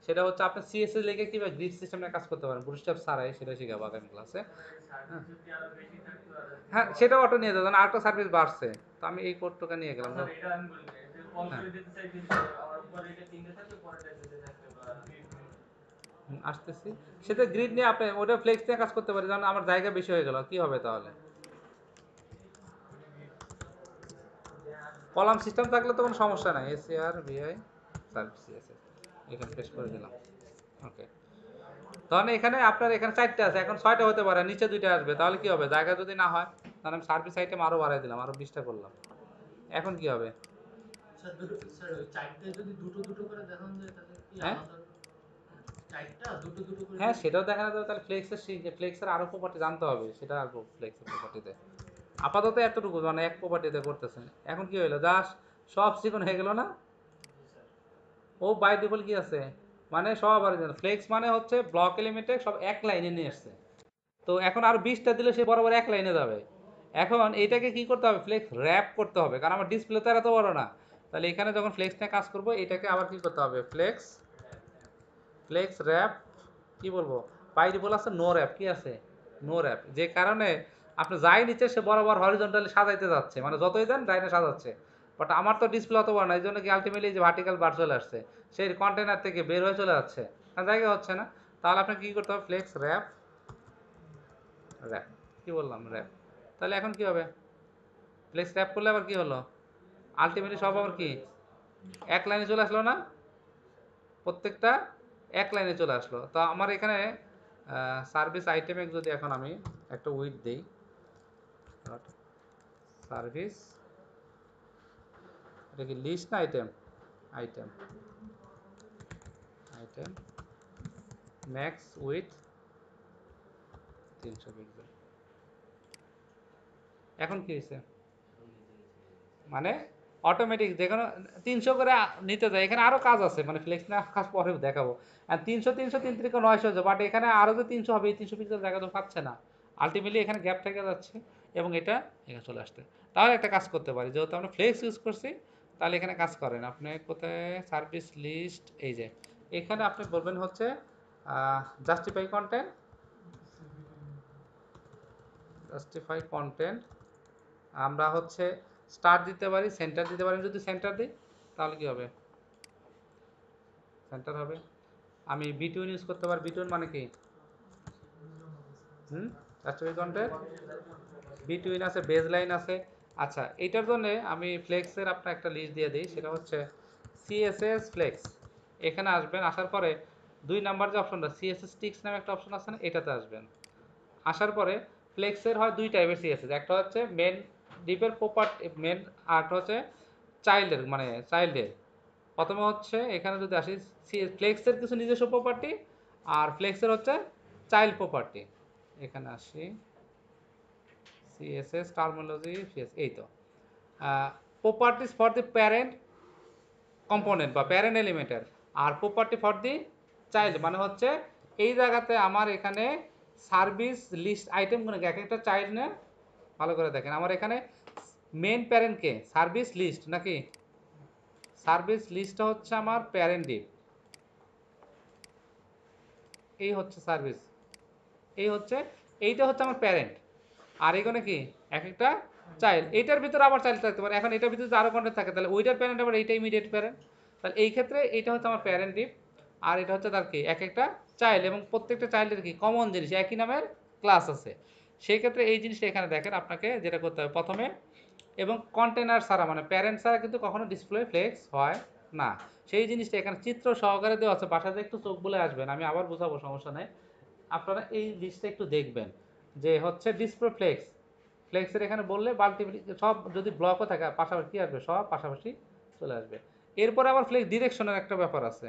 সেটা হচ্ছে আপনি সিএসএস লিখে কিভাবে গ্রিড সিস্টেমে কাজ করতে পারেন বুটস্ট্র্যাপ ছাড়াই, সেটা শিখাবো আগামী ক্লাসে। হ্যাঁ, সেটাও অটো নিয়ে যাবেন, আরেকটা সার্ভিস বাড়ছে, তো আমি এই কোডটা নিয়ে গেলাম। হ্যাঁ, আসতেছি। সেটা গ্রিড নিয়ে আপনি ওটা ফ্লেক্স নিয়ে কাজ করতে পারি, কারণ আমার জায়গা বেশি হয়ে গেল, কি হবে তাহলে? কলাম সিস্টেম থাকলে তো কোনো সমস্যা নাই, এসিআর ভিআই সার্ভিস সিএসএস এখানে পেস্ট করে দিলাম। ওকে, তাহলে এখানে আপনার এখানে 4টা আছে, এখন 6টা হতে পারে, নিচে 2টা আসবে, তাহলে কি হবে? জায়গা যদি না হয় তাহলে আমি সার্ভিস আইটেম আরো বাড়াই দিলাম, আরো 20টা করলাম। এখন কি হবে? হ্যাঁ, হ্যাঁ সেটাও দেখা যাবে। তাহলে ফ্লেক্সের আরো প্রপার্টি জানতে হবে, সেটা আসবো ফ্লেক্সের প্রপার্টিতে। আপাতত এতটুকু মানে এক প্রপার্টিতে করতেছেন। এখন কি হইলো, জাস্ট সব চিকন হয়ে গেল না? ও বাই ডিফল্ট কি আছে, মানে সব অরিজিনাল। ফ্লেক্স মানে হচ্ছে ব্লক এলিমেন্টে সব এক লাইনে নিয়ে আসছে। তো এখন আরো 20টা দিলে সে বরাবর এক লাইনে যাবে। এখন এইটাকে কি করতে হবে, ফ্লেক্স র্যাপ করতে হবে, কারণ আমার ডিসপ্লে তো আর এত বড় না। তাহলে এখানে যখন ফ্লেক্স নিয়ে কাজ করবো, এটাকে আবার কি করতে হবে, ফ্লেক্স ফ্লেক্স র্যাপ, কি বলবো, বাই ডিফল্ট আছে নো র্যাপ, কি আছে, নো র্যাপ। যে কারণে আপনি যাই নিচে সে বরাবর হরিজন্টালি সাজাইতে যাচ্ছে, মানে যতই দেন ডাইনে সাজাচ্ছে। বাট আমার তো ডিসপ্লে অত বড় না, এই জন্য কি আলটিমেটলি যে ভার্টিক্যাল বার চলে আসছে, সেই কন্টেনার থেকে বের হয়ে চলে যাচ্ছে, আর জায়গা হচ্ছে না। তাহলে আপনাকে কি করতে হবে, ফ্লেক্স র্যাপ, র্যাপ, কি বললাম, র্যাপ। তাহলে এখন কি হবে, ফ্লেক্স র্যাপ করলে আবার কি হলো, আলটিমেটলি সব আবার কি এক লাইনে চলে আসলো না? প্রত্যেকটা এক লাইনে চলে আসলো। তো আমার এখানে সার্ভিস আইটেমে যদি এখন আমি একটা উইথ দিই, সার্ভিস, এটা কি লিস্ট না item, item, item max with 300 pixel. এখন কি হয়েছে, মানে অটোমেটিক যে কোনো 300 করে নিতে যায়। এখানে আরও কাজ আছে, মানে ফ্লেক্স না কাজ পরে দেখাবো। আর 300 300 3 3 900 হচ্ছে, বাট এখানে আরও যে 300 হবে, এই 300 পিক্সেল জায়গা তো পাচ্ছে না। আলটিমেটলি এখানে গ্যাপ থেকে যাচ্ছে, এবং এটা এখানে চলে আসছে। তাহলে একটা কাজ করতে পারি, যেহেতু আমরা ফ্লেক্স ইউজ করছি, তাহলে এখানে কাজ করেন আপনি কোথায়, সার্ভিস লিস্ট, এই যে এখানে আপনি বলবেন হচ্ছে জাস্টিফাই কন্টেন্ট, জাস্টিফাই কন্টেন্ট। আমরা হচ্ছে স্টার দিতে পারি, সেন্টার দিতে পারি। যদি সেন্টার দিই তাহলে কি হবে, সেন্টার হবে। আমি বিটুইন ইউজ করতে পারি, বিটুইন মানে কি, জাস্টিফাই কন্টেন্ট, বিটুইন আছে, বেজ লাইন আছে। আচ্ছা, এইটার জন্য আমি ফ্লেক্সের আপনার একটা লিস্ট দিয়ে দিই, সেটা হচ্ছে সিএসএস ফ্লেক্স। এখানে আসবেন, আসার পরে 2 নাম্বার যে অপশনটা সিএসএস স্টিক্স নামে একটা অপশন আছে না, এটাতে আসবেন। আসার পরে ফ্লেক্সের হয় 2 টাইপের সিএসএস, একটা হচ্ছে মেন ডিপের প্রপার্টি মেন, আর হচ্ছে চাইল্ডের, মানে চাইল্ডের। প্রথমে হচ্ছে এখানে যদি আসি, ফ্লেক্সের কিছু নিজস্ব প্রপার্টি, আর ফ্লেক্সের হচ্ছে চাইল্ড প্রপার্টি। এখানে আসি, সিএসএস টার্মিনোলজি, এই তো properties for the parent component বা প্যারেন্ট এলিমেন্টের, আর প্রপার্টি ফর দি চাইল্ড, মানে হচ্ছে এই জায়গাতে আমার এখানে সার্ভিস লিস্ট আইটেমগুলো এক একটা চাইল্ড নেন। ভালো করে দেখেন, আমার এখানে মেন প্যারেন্টকে সার্ভিস লিস্ট নাকি, সার্ভিস লিস্টটা হচ্ছে আমার প্যারেন্ট ডিপ, এই হচ্ছে সার্ভিস, এই হচ্ছে, এইটা হচ্ছে আমার প্যারেন্ট। আর এখানে কি এক একটা চাইল্ড, এইটার ভিতরে আবার চাইল্ড থাকতে পারে। এখন এটার ভিতরে যদি আরও কন্টেন্ট থাকে, তাহলে ওইটার প্যারেন্ট আবার এইটা ইমিডিয়েট প্যারেন্ট। তাহলে এই ক্ষেত্রে এইটা হচ্ছে আমার প্যারেন্ট ডিপ, আর এটা হচ্ছে তার কি এক একটা চাইল্ড, এবং প্রত্যেকটা চাইল্ডের কি কমন জিনিস, একই নামের ক্লাস আছে। সেই ক্ষেত্রে এই জিনিসটা এখানে দেখেন, আপনাকে যেটা করতে হবে প্রথমে, এবং কন্টেনার ছাড়া মানে প্যারেন্ট ছাড়া কিন্তু কখনো ডিসপ্লে ফ্লেক্স হয় না। সেই জিনিসটা এখানে চিত্র সহকারে দেওয়া আছে, বাসাতে একটু চোখ বলে আসবেন, আমি আবার বোঝাবো, সমস্যা নেই। আপনারা এই লিস্টটা একটু দেখবেন, যে হচ্ছে ডিসপ্লে ফ্লেক্স, ফ্লেক্সের এখানে বললে মাল্টিপ্লি সব যদি ব্লকও থাকে পাশাপাশি কি আসবে, সব পাশাপাশি চলে আসবে। এরপরে আবার ফ্লেক্স ডিরেকশনের একটা ব্যাপার আছে।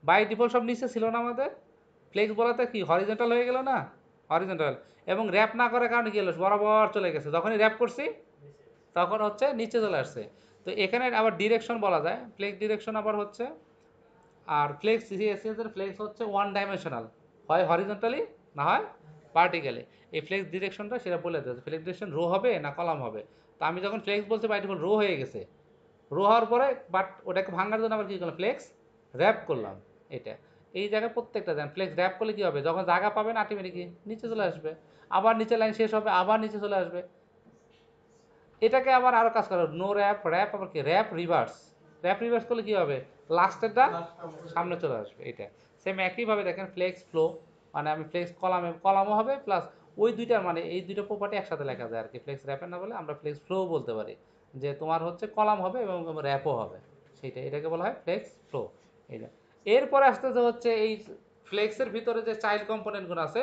বাই ডিফল্ট সব নিচে ছিল না আমাদের, ফ্লেক্স বলাতে কি হরিজন্টাল হয়ে গেল না, হরিজন্টাল, এবং র্যাপ না করার কারণে কি হলো, বরাবর চলে গেছে। যখনই র্যাপ করছি তখন হচ্ছে নিচে চলে আসছে। তো এখানে আবার ডিরেকশন বলা যায়, ফ্লেক্স ডিরেকশন আবার হচ্ছে, আর ফ্লেক্স সিএসএস এর ফ্লেক্স হচ্ছে ওয়ান ডাইমেনশনাল, হয় হরিজন্টালি না হয় ভার্টিক্যালি। এই ফ্লেক্স ডিরেকশনটা সেটা বলে দেয় ফ্লেক্স ডিরেকশন রো হবে না কলাম হবে। তো আমি যখন ফ্লেক্স বলছি বাই ডিফল্ট রো হয়ে গেছে, রো হওয়ার পরে বাট ওটাকে ভাঙার জন্য আবার কী করলাম, ফ্লেক্স র্যাপ করলাম। এটা এই জায়গায় প্রত্যেকটা দেন ফ্লেক্স র্যাপ করলে কী হবে, যখন জায়গা পাবেন অটোমেটিকলি নিচে চলে আসবে, আবার নিচে লাইন শেষ হবে আবার নিচে চলে আসবে। এটাকে আবার আরও কাজ করা, নো র্যাপ র্যাপ আবার কি র্যাপ রিভার্স, র্যাপ রিভার্স করলে কী হবে, লাস্টেরটা সামনে চলে আসবে। এটা সেম একইভাবে দেখেন ফ্লেক্স ফ্লো, মানে আমি ফ্লেক্স কলামে কলামও হবে প্লাস ওই দুইটার মানে এই দুইটা প্রপার্টি একসাথে লেখা যায় আর কি। ফ্লেক্স র্যাপের না বলে আমরা ফ্লেক্স ফ্লো বলতে পারি, যে তোমার হচ্ছে কলাম হবে এবং র্যাপও হবে, সেইটা এটাকে বলা হয় ফ্লেক্স ফ্লো। এইটা এরপরে আসতেছে হচ্ছে এই ফ্লেক্সের ভিতরে যে চাইল্ড কম্পোনেন্টগুলো আছে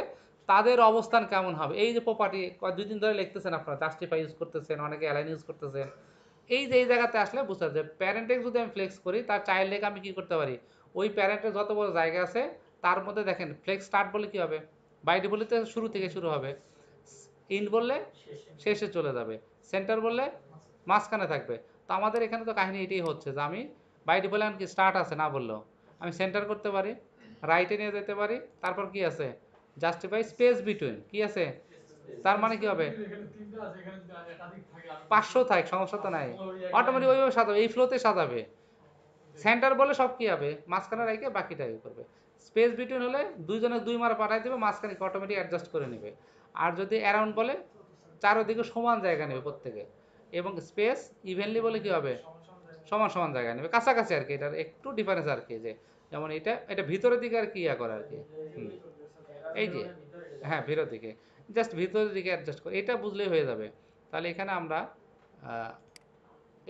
তাদের অবস্থান কেমন হবে। এই যে প্রপার্টি 2 দিন ধরে লিখতেছেন আপনারা, জাস্টিফাই ইউজ করতেছেন, অনেকে অ্যালাইন ইউজ করতেছেন, এই যে এই জায়গাতে আসলে বুঝতে হবে প্যারেন্টেক যদি আমি ফ্লেক্স করি তার চাইল্ডকে আমি কি করতে পারি, ওই প্যারেন্টের যত বড় জায়গা আছে তার মধ্যে দেখেন ফ্লেক্স স্টার্ট বলে কি হবে, বাই ডিফল্টে শুরু থেকে শুরু হবে, ইন্ড বললে শেষে চলে যাবে, সেন্টার বললে মাঝখানে থাকবে। তো আমাদের এখানে তো কাহিনী এটাই হচ্ছে যে আমি বাই ডিফল্ট কি স্টার্ট আছে না বললেও আমি সেন্টার করতে পারি, রাইটে নিয়ে যেতে পারি, তারপর কি আছে জাস্টিফাই স্পেস বিটুইন, কি আছে, তার মানে কি হবে 500 থাক সমস্যা তো নাই, অটোমেটিক ওইভাবে সাজাবে, এই ফ্লোতে সাজাবে। সেন্টার বলে সব কি হবে মাঝখানে রেখে বাকিটা ইয়ে করবে। স্পেস বিটুইন হলে দুইজনে দুই মারা পাঠাই দেবে, মাঝখানে অটোমেটিক অ্যাডজাস্ট করে নেবে। আর যদি অ্যারাউন্ড বলে চারোদিকে সমান জায়গা নেবে প্রত্যেকে, এবং স্পেস ইভেনলি বলে কি হবে সমান সমান জায়গা নেবে, কাছাকাছি আর কি, এটার একটু ডিফারেন্স আর কি, যে যেমন এটা এটা ভিতরের দিকে আর কি ইয়া করে আর কি। এই যে হ্যাঁ ভিতরের দিকে, জাস্ট ভিতরের দিকে অ্যাডজাস্ট করে, এটা বুঝলেই হয়ে যাবে। তাহলে এখানে আমরা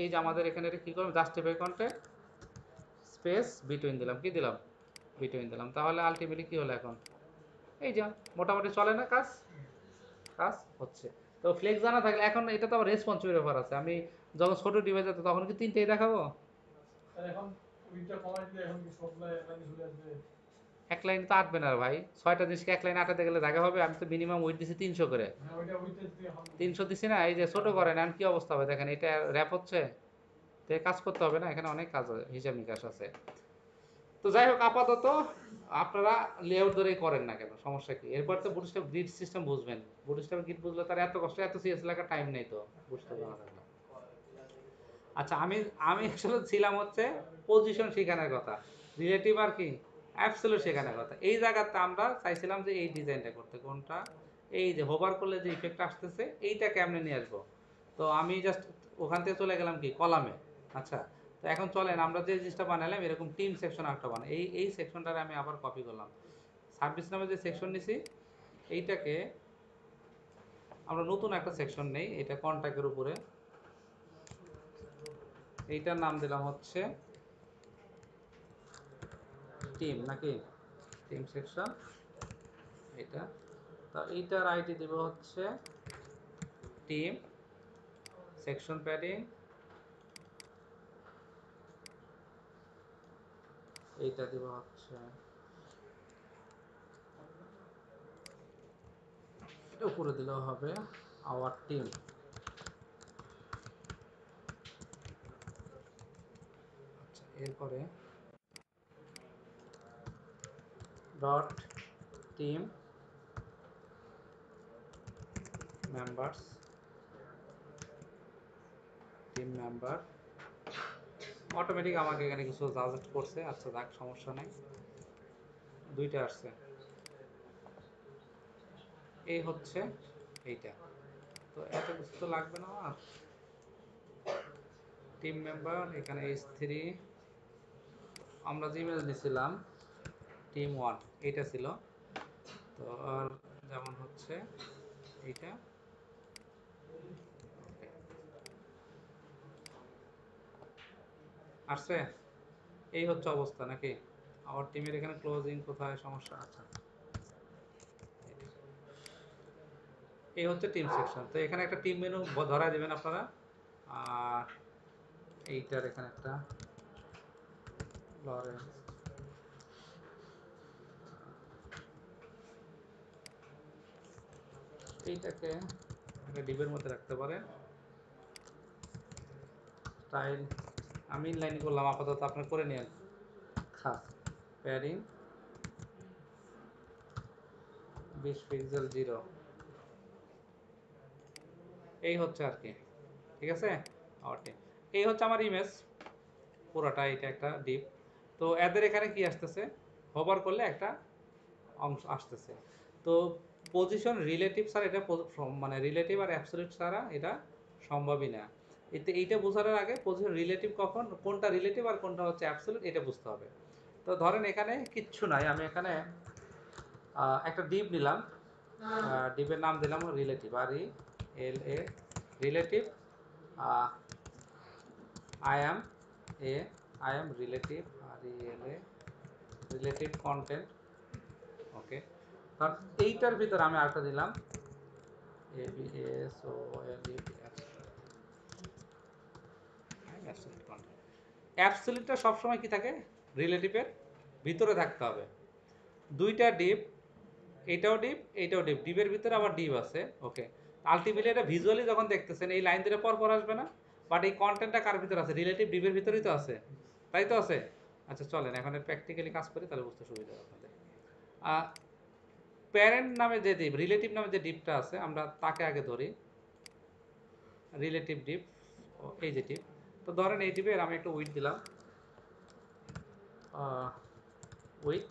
এই যে আমাদের এখানে এটা কী করলাম, জাস্টিফাই কন্টেন্ট স্পেস বিটুইন দিলাম, কি দিলাম বিটুইন দিলাম, তাহলে আলটিমেটলি কি হলো এখন, এই যে মোটামুটি চলে না কাজ, কাজ হচ্ছে। তো ফ্লেক্স জানা থাকলে এখন এটা তো আবার রেসপন্সিভ ব্যাপার আছে, আমি যখন ছোট ডিভাইস আছে তখন কি তিনটেই দেখাবো, এখন ওইটা কমাই দিলে এখন কি সব লাইনে চলে আসবে, এক লাইন তো আটবে না ভাই, 6টা জিনিসকে এক লাইন আটাতে গেলে জায়গা হবে। আমি তো মিনিমাম ওয়েট দিছি 300 করে, 300 দিছি না, এই যে ছোট করেন এখন কি অবস্থা হবে দেখেন, এটা র্যাপ হচ্ছে, তো কাজ করতে হবে না, এখানে অনেক কাজ হিসাব নিকাশ আছে। তো যাই হোক আপাতত আপনারা লেআউট ধরেই করেন না কেন, সমস্যা কি, এরপর তো বুটস্ট্র্যাপ গ্রিড সিস্টেম বুঝবেন, বুটস্ট্র্যাপ গ্রিড বুঝলে তার এত কষ্ট এত সিএস লেখার টাইম নেই তো, বুঝতে জানা থাকলে। আচ্ছা আমি আমি আসলে ছিলাম হচ্ছে পজিশন শেখানোর কথা, রিলেটিভ আর কি অ্যাবসলিউট শেখানোর কথা। এই জায়গাতে আমরা চাইছিলাম যে এই ডিজাইনটা করতে, কোনটা, এই যে হোভার করলে যে ইফেক্ট আসতেছে এইটা কেমনে নিয়ে আসবো। তো আমি জাস্ট ওখান থেকে চলে গেলাম কি কলামে। আচ্ছা তো এখন চলেন আমরা যে জিনিসটা বানালাম এরকম টিম সেকশন একটা বানাই, এই সেকশনটারে আমি আবার কপি করলাম, সার্ভিস নামে যে সেকশন নিছি এইটাকে আমরা নতুন একটা সেকশন নেই, এটা কন্ট্যাক্টের উপরে, এইটার নাম দিলাম হচ্ছে টিম নাকি টিম সেকশন, এটা তো এইটার আইডি দেব হচ্ছে টিম সেকশন প্যাডিং, এইটা দেব হচ্ছে এটা উপরে দিলেও হবে আওয়ার টিম। আচ্ছা এরপরে dot team members, team member, automatic আমাকে এখানে কিছু সাজেস্ট করছে, আচ্ছা যাক সমস্যা নেই, দুইটা আসছে, এই হচ্ছে এইটা, তো এত কিছু তো লাগবে না আমার, টিম মেম্বার এখানে H3, আমরা যে ইমেজ দিছিলাম টিম 1 এইটা ছিল, তো আর যেমন হচ্ছে এইটা আসছে, এই হচ্ছে অবস্থা নাকি। আমার টিমের এখানে ক্লোজিং কোথায় সমস্যা, আচ্ছা এই হচ্ছে টিম সেকশন। তো এখানে একটা টিম মেনু ধরায় দেবেন আপনারা, আর এইটার এখানে একটা লরেন্স, এইটাকে একটা ডিবের মধ্যে রাখতে পারেন, স্টাইল আমি ইনলাইন করলাম আপাতত, আপনি করে নিন খাস, প্যাডিং 20 পিক্সেল 0, এই হচ্ছে আর কি, ঠিক আছে। ওকে, এই হচ্ছে আমার ইমেজ পুরোটা, এটা একটা ডিপ। তো এদের এখানে কি আসতেছে, হোভার করলে একটা অংশ আসতেছে। তো পজিশন রিলেটিভ ছাড়া এটা মানে রিলেটিভ আর অ্যাবসলিউট ছাড়া এটা সম্ভবই না। এতে এইটা বোঝানোর আগে পজিশন রিলেটিভ কখন, কোনটা রিলেটিভ আর কোনটা হচ্ছে অ্যাবসলিউট এটা বুঝতে হবে। তো ধরেন এখানে কিচ্ছু নাই, আমি এখানে একটা ডিপ নিলাম, ডিপের নাম দিলাম relative, R E L A, relative I am relative, R E L A, relative content. Okay, কারণ এইটার ভিতরে আমি আরেকটা দিলাম A B S O L E absolute content. অ্যাবসলিউটটা সবসময় কি থাকে, রিলেটিভের ভিতরে থাকতে হবে। দুইটা ডিপ, এইটাও ডিপ এইটাও ডিপ, ডিপের ভিতরে আবার ডিপ আছে। ওকে, আলটিমেটলি এটা ভিজুয়ালি যখন দেখতেছেন এই লাইন ধরে পর আসবে না, বাট এই কন্টেন্টটা কার ভিতরে আছে, রিলেটিভ ডিপের ভিতরেই তো আছে, তাই তো আছে। আচ্ছা চলেন এখন প্র্যাকটিক্যালি কাজ করি, তাহলে বুঝতে সুবিধা হবে আপনাদের। প্যারেন্ট নামে যে ডিপ, রিলেটিভ নামে যে ডিপটা আছে আমরা তাকে আগে ধরি, রিলেটিভ ডিপ, এই যে ডিপ। তো ধরেন এই ডিপের আমি একটা উইথ দিলাম, with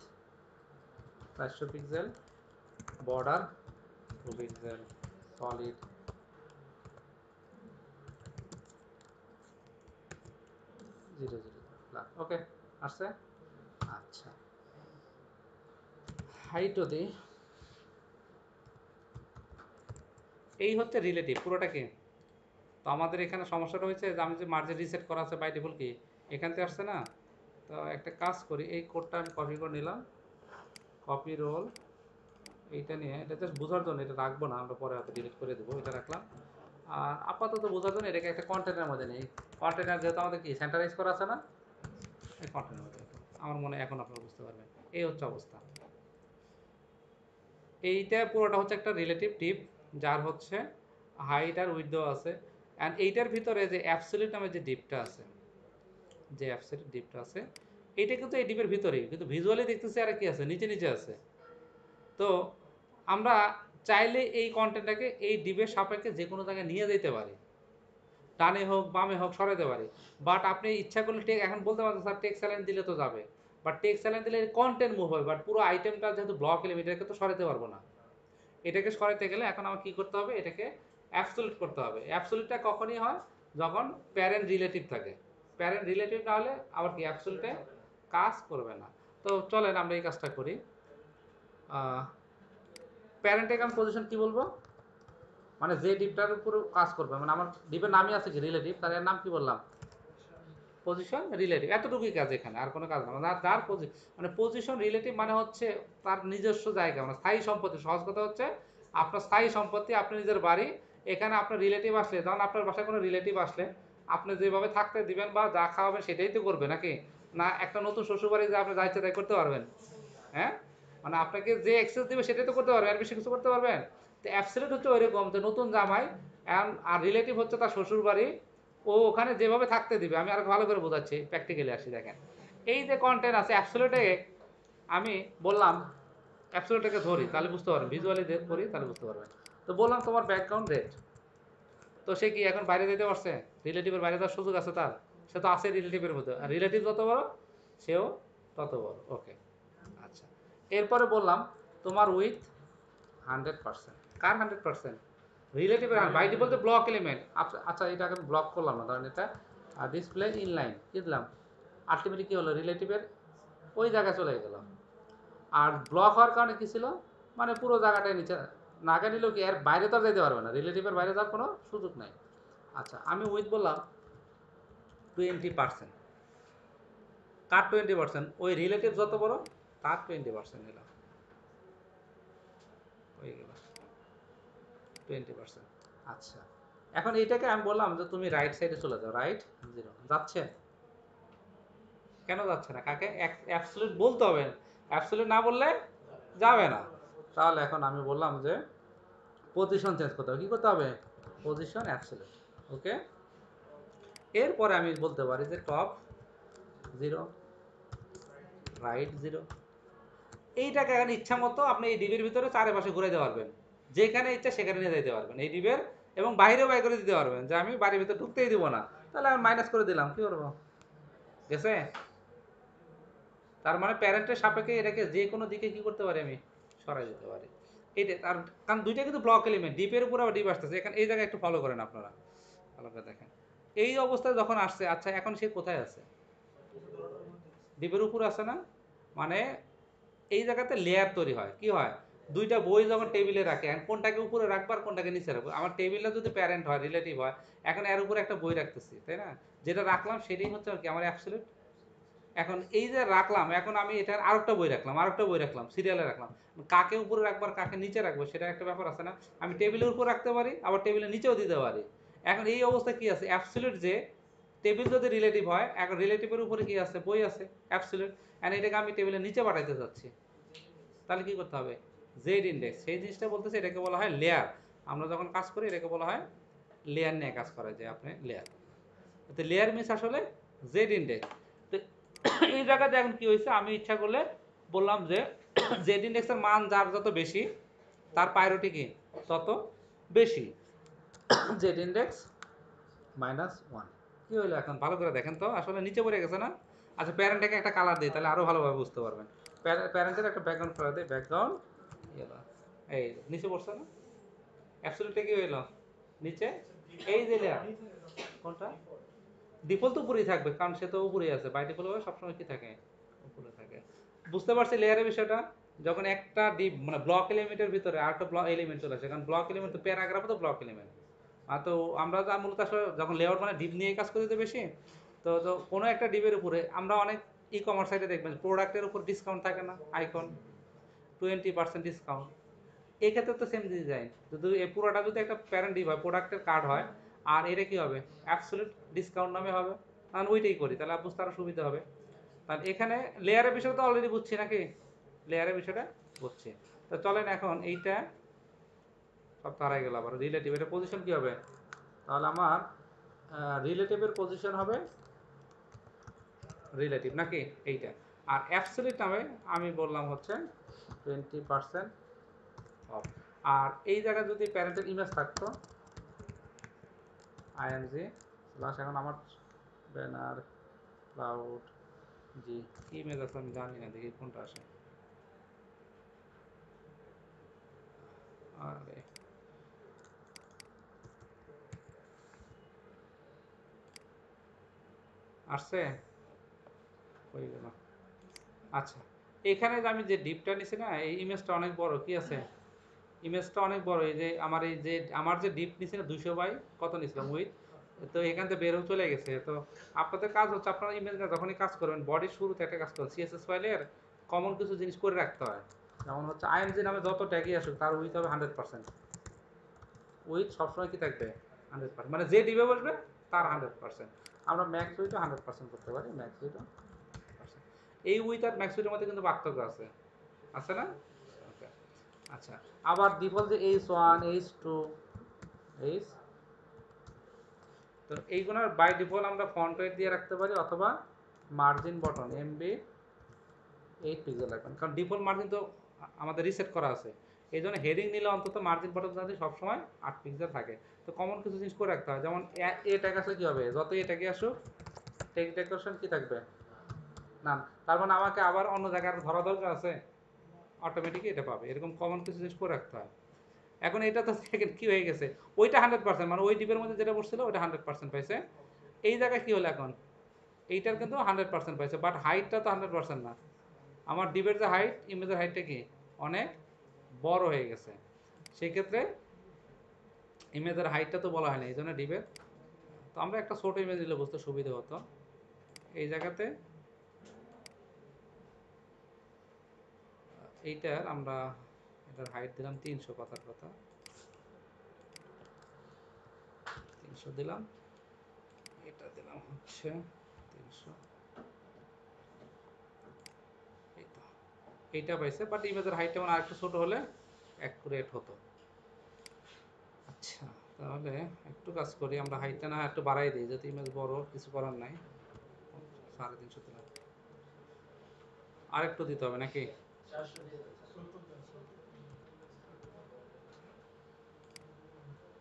400 pixel, border 2 pixel, solid 0 0 ওকে আসছে। আচ্ছা, হাইটও দিই, এই হচ্ছে রিলেটিভ পুরোটা কি। তো আমাদের এখানে সমস্যাটা হয়েছে যে আমি যে মার্জে রিসেট করা আছে বাই ডিফল্ট কি এখান থেকে আসছে না। তো একটা কাজ করি, এই কোডটা আমি কপি করে নিলাম, কপি রোল, এইটা নিয়ে এটা জাস্ট বোঝার জন্য, এটা রাখবো না, আমরা পরে হয়তো ডিলিট করে দেবো, এটা রাখলাম। আর আপাতত বোঝার জন্য এটাকে একটা কন্টেনারের মধ্যে নেই, কন্টেনার যেহেতু আমাদের কি সেন্টারাইজ করা আছে না, এই কন্টেনারের মধ্যে আমার মনে হয় এখন আপনারা বুঝতে পারবেন। এই হচ্ছে অবস্থা, এইটা পুরোটা হচ্ছে একটা রিলেটিভ টিপ, যার হচ্ছে হাইট আর উইথ দেওয়া আছে। অ্যান্ড এইটার ভিতরে যে অ্যাবসলিউট নামে যে ডিপটা আছে, যে অ্যাবসলিউট ডিপটা আছে, এইটা কিন্তু এই ডিপের ভিতরেই, কিন্তু ভিজুয়ালি দেখতেছি আর কি আছে, নিচে নিচে আছে। তো আমরা চাইলে এই কন্টেন্টটাকে এই ডিপের সাপেক্ষে যে কোনো জায়গায় নিয়ে যেতে পারি, ডানে হোক বামে হোক সরাতে পারি। বাট আপনি ইচ্ছা করলে টেক এখন বলতে পারছেন স্যার টেক্সট অ্যালাইন দিলে তো যাবে, বাট টেক্সট অ্যালাইন দিলে কন্টেন্ট মুভ হবে, বাট পুরো আইটেমটা যেহেতু ব্লক এলিমেন্ট এটাকে তো সরাতে পারবো না। এটাকে সরাতে গেলে এখন আমার কি করতে হবে, এটাকে অ্যাবসলিউট করতে হবে। অ্যাবসলিউটটা কখনই হয় যখন প্যারেন্ট রিলেটিভ থাকে, প্যারেন্ট রিলেটিভ না হলে আবার কি অ্যাবসলিউটে কাজ করবে না। তো চলেন আমরা এই কাজটা করি। প্যারেন্টের আমি পজিশন কি বলবো, মানে যে ডিপটার উপর কাজ করবে, মানে আমার ডিপের নামই আছে কি রিলেটিভ, তার এর নাম কি বললাম, পজিশন রিলেটিভ, এতটুকুই কাজ এখানে, আর কোনো কাজ না। যার মানে পজিশন রিলেটিভ মানে হচ্ছে তার নিজস্ব জায়গা, মানে স্থায়ী সম্পত্তি। সহজ কথা হচ্ছে আপনার স্থায়ী সম্পত্তি, আপনার নিজের বাড়ি, এখানে আপনার রিলেটিভ আসলে, যখন আপনার বাসায় কোনো রিলেটিভ আসলে আপনি যেভাবে থাকতে দিবেন বা যা খাওয়াবেন সেটাই তো করবে নাকি, না একটা নতুন শ্বশুরবাড়ি যে আপনি যা ইচ্ছা তাই করতে পারবেন, হ্যাঁ, মানে আপনাকে যে অ্যাক্সেস দিবে সেটাই তো করতে পারবেন, আর বেশি কিছু করতে পারবেন। তো অ্যাবসলিউট হচ্ছে ওইরকম, যে নতুন জামাই আর রিলেটিভ হচ্ছে তার শ্বশুর বাড়ি, ও ওখানে যেভাবে থাকতে দিবে। আমি আরো ভালো করে বোঝাচ্ছি, প্র্যাকটিক্যালি আসি দেখেন। এই যে কন্টেন্ট আছে অ্যাবসলিউটে, আমি বললাম অ্যাবসলিউটটাকে ধরি তাহলে বুঝতে পারবেন, ভিজুয়ালি করি তাহলে বুঝতে পারবেন। তো বললাম তোমার ব্যাকগ্রাউন্ড রেড, তো সে কি এখন বাইরে যেতে পারছে, রিলেটিভের বাইরে যাওয়ার সুযোগ আছে তার, সে তো আছে রিলেটিভের মধ্যে, আর রিলেটিভ যত বড় সেও তত বড়। ওকে, আচ্ছা, এরপরে বললাম তোমার উইথ 100%, কার 100%, রিলেটিভের। By default block element. আচ্ছা এটাকে আমি ব্লক করলাম না, ধরেন এটা ডিসপ্লে ইনলাইন কি দিলাম, আলটিমেটলি কি হলো, রিলেটিভের ওই জায়গায় চলে গেল। আর ব্লক হওয়ার কারণে কি ছিল, মানে পুরো জায়গাটাই নিচে নাগা নিলেও কি এর বাইরে তো আর যেতে পারবে না, রিলেটিভের বাইরে যাওয়ার কোনো সুযোগ নাই। আচ্ছা আমি উইথ বললাম 20%, কার 20%, ওই রিলেটিভ যত বড় তার 20% নিলাম, হয়ে গেল 20%। আচ্ছা এখন এইটাকে আমি বললাম যে তুমি রাইট সাইডে চলে যাও, রাইট 0 যাচ্ছে, কেন যাচ্ছে না, কাকে অ্যাবসলিউট বলতে হবে, অ্যাবসলিউট না বললে যাবে না। তাহলে এখন আমি বললাম যে পজিশন চেঞ্জ করতে হবে, কি করতে হবে, পজিশন অ্যাবসলিউট। ওকে, এরপরে আমি বলতে পারি যে টপ 0, রাইট 0। এইটাকে এখন ইচ্ছা মতো আপনি এই ডিবির ভিতরে চারিপাশে ঘুরে দিতে পারবেন, যেখানে ইচ্ছা সেখানে নিয়ে যেতে পারবেন। এই ডিবের এবং বাইরেও বাই করে দিতে পারবেন যে আমি বাড়ির ভিতরে ঢুকতেই দিব না, তাহলে আমি মাইনাস করে দিলাম, কি করবো, গেছে? তার মানে প্যারেন্টের সাপেক্ষে এটাকে যে কোনো দিকে কি করতে পারি আমি, সরাই দিতে পারি। এইটা আর, কারণ দুইটা কিন্তু ব্লক এলিমেন্ট, ডিপের উপর আবার ডিপ আসতেছে, এখানে এই জায়গায় একটু ফলো করেন আপনারা, ভালো করে দেখেন। এই অবস্থায় যখন আসছে, আচ্ছা এখন সে কোথায় আছে, ডিপের উপর আছে না, মানে এই জায়গাতে লেয়ার তৈরি হয়, কি হয়, দুইটা বই যখন টেবিলে রাখে, এখন কোনটাকে উপরে রাখবো আর কোনটাকে নিচে রাখবো, আমার টেবিলে যদি প্যারেন্ট হয়, রিলেটিভ হয়, এখন এর উপরে একটা বই রাখতেছি, তাই না, যেটা রাখলাম সেটাই হচ্ছে আর কি আমার অ্যাবসলিউট। এখন এই যে রাখলাম, এখন আমি এটার আরেকটা বই রাখলাম, আরেকটা বই রাখলাম, সিরিয়ালে রাখলাম, কাকে উপরে রাখবো আর কাকে নিচে রাখবো সেটা একটা ব্যাপার আছে না, আমি টেবিলের উপর রাখতে পারি আবার টেবিলের নিচেও দিতে পারি। এখন এই অবস্থায় কি আছে, অ্যাবসলিউট যে, টেবিল যদি রিলেটিভ হয়, এখন রিলেটিভের উপরে কি আছে, বই আছে, অ্যাবসলিউট, এন্ড এটাকে আমি টেবিলের নিচে পাঠাইতে চাচ্ছি, তাহলে কি করতে হবে, জেড ইন্ডেক্স, সেই জিনিসটা বলতেছে, এটাকে বলা হয় লেয়ার। আমরা যখন কাজ করি এটাকে বলা হয় লেয়ার নিয়ে কাজ করা যায়, আপনি লেয়ার, তো লেয়ার মিনস আসলে জেড ইন্ডেক্স। তো এই জায়গাতে এখন কি হয়েছে, আমি ইচ্ছা করলে বললাম যে জেড ইন্ডেক্সের মান যার যত বেশি তার প্রায়োরিটি কি তত বেশি, জেড ইন্ডেক্স -1, কি হইলো এখন ভালো করে দেখেন তো, আসলে নিচে পড়ে গেছে না। আচ্ছা প্যারেন্টটাকে একটা কালার দিই, তাহলে আরো ভালোভাবে বুঝতে পারবেন। প্যারেন্টের একটা ব্যাকগ্রাউন্ড কালার দিই, ব্যাকগ্রাউন্ড ইয়েলো, এই নিচে পড়ছে না, অ্যাবসলিউটলি কি হইলো নিচে, এই যে লেয়ার কোনটা, ডিফল্ট তো উপরেই থাকবে, কারণ সে তো উপরেই আছে, বাই ডিফল্ট ভাবে সবসময় কি থাকে, উপরে থাকে। বুঝতে পারছি লেয়ারের বিষয়টা, যখন একটা ডিপ মানে ব্লক এলিমেন্টের ভিতরে আরেকটা ব্লক এলিমেন্ট চলে আসে, কারণ ব্লক এলিমেন্ট তো প্যারাগ্রাফ তো ব্লক এলিমেন্ট, আর তো আমরা যা মূলত আসলে যখন লেআউট মানে ডিপ নিয়ে কাজ করি তো বেশি, তো তো কোনো একটা ডিপের উপরে আমরা অনেক ই কমার্স সাইটে দেখবেন প্রোডাক্টের উপর ডিসকাউন্ট থাকে না, আইকন 20% ডিসকাউন্ট, এই ক্ষেত্রে তো সেম ডিজাইন, যদি এই পুরোটা যদি একটা প্যারেন্ট ডিপ হয়, প্রোডাক্টের কার্ড হয়, আর এটা কি হবে, অ্যাবসলিউট ডিসকাউন্ট নামে হবে, কারণ ওইটাই করি, তাহলে বুঝতে আরো সুবিধা হবে। কারণ এখানে লেয়ারের বিষয়টা তো অলরেডি বুঝছি নাকি, লেয়ারের বিষয়টা বুঝছি। তো চলেন এখন এইটা সব তারাই গেল, আবার রিলেটিভ, এটা পজিশন কি হবে, তাহলে আমার রিলেটিভের পজিশন হবে রিলেটিভ নাকি এইটা, আর অ্যাবসলিউট নামে আমি বললাম হচ্ছে 20% অফ। আর এই জায়গায় যদি প্যারেন্টের ইমেজ থাকতো আইএনজি প্লাস, এখন আমার ব্যানার ক্লাউড জি, কি ইমেজ আছে আমি জানি না, দেখি কোনটা আসে, আরে আসছে, হয়ে গেল। আচ্ছা এখানে যে আমি যে ডিপটা নিছি না, এই ইমেজটা অনেক বড়, কি আছে, ইমেজটা অনেক বড়, এই যে আমার এই যে আমার যে ডিপ নিছি না 200 বাই কত নিছিলাম উইথ, তো এখান থেকে বেরো চলে গেছে। তো আপনাদের কাজ হচ্ছে, আপনারা ইমেজটা যখনই কাজ করবেন বডির শুরুতে একটা কাজ করবেন, সিএসএস ফাইলের কমন কিছু জিনিস করে রাখতে হয়, যেমন হচ্ছে আইএমজি নামে যত ট্যাগই আসুক তার উইথ হবে 100%, উইথ সবসময় কি থাকবে 100%, মানে যে ডিবে বসবে তার 100%। আমরা ম্যাক্স উইথও 100% করতে পারি, ম্যাক্স উইথও। এই উইথ আর ম্যাক্স উইথের মধ্যে কিন্তু পার্থক্য আছে, আছে না? ওকে। আচ্ছা আবার ডিফল্ট যে H1 H2 H, তো এইগুলোর বাই ডিফল্ট আমরা ফন্ট ওয়েট দিয়ে রাখতে পারি, অথবা মার্জিন বটন এমবি 8 পিক্সেল রাখবেন, কারণ ডিফল্ট মার্জিন তো আমাদের রিসেট করা আছে, এই জন্য হেডিং নিলে অন্তত মার্জিন বটন যাতে সবসময় 8 পিক্সেল থাকে। তো কমন কিছু জিনিস করে রাখতে হয়, যেমন এ ট্যাগ আসলে কি হবে, যত এ ট্যাগে আসুক টেক্সট ডেকোরেশন কি থাকবে, না, তার মানে আমাকে আবার অন্য জায়গায় ধরা দরকার আছে, অটোমেটিকই এটা পাবে, এরকম কমন কিছু জিনিস করে রাখতে হয়। এখন এটা তো সেকেন্ড কি হয়ে গেছে, ওইটা 100%, মানে ওই ডিপের মধ্যে যেটা বসছিল ওইটা 100% পাইছে, এই জায়গায় কি হলো এখন, এইটার কিন্তু 100% পাইছে, বাট হাইটটা তো 100% না, আমার ডিপের যে হাইট, ইমেজের হাইটটা কি অনেক বড় হয়ে গেছে, সেক্ষেত্রে ইমেজের হাইটটা তো বলা হয় না, এই জন্য ডিপের, তো আমরা একটা ছোট ইমেজ দিলে বুঝতে সুবিধা হতো, এই জায়গাতে এইটার আমরা এটার হাইট দিলাম 300, কথার কথা 300 দিলাম, এটা দিলাম হচ্ছে 300, এই তো এইটা পাইছে, বাট ইমেজের হাইটটা মানে আরেকটু ছোট হলে অ্যাকুরেট হতো। আচ্ছা তাহলে একটু কাজ করি, আমরা হাইটটা না একটু বাড়াই দিই, যদি ইমেজ বড় কিছু করার নাই, 350 দিলাম, আর একটু দিতে হবে নাকি,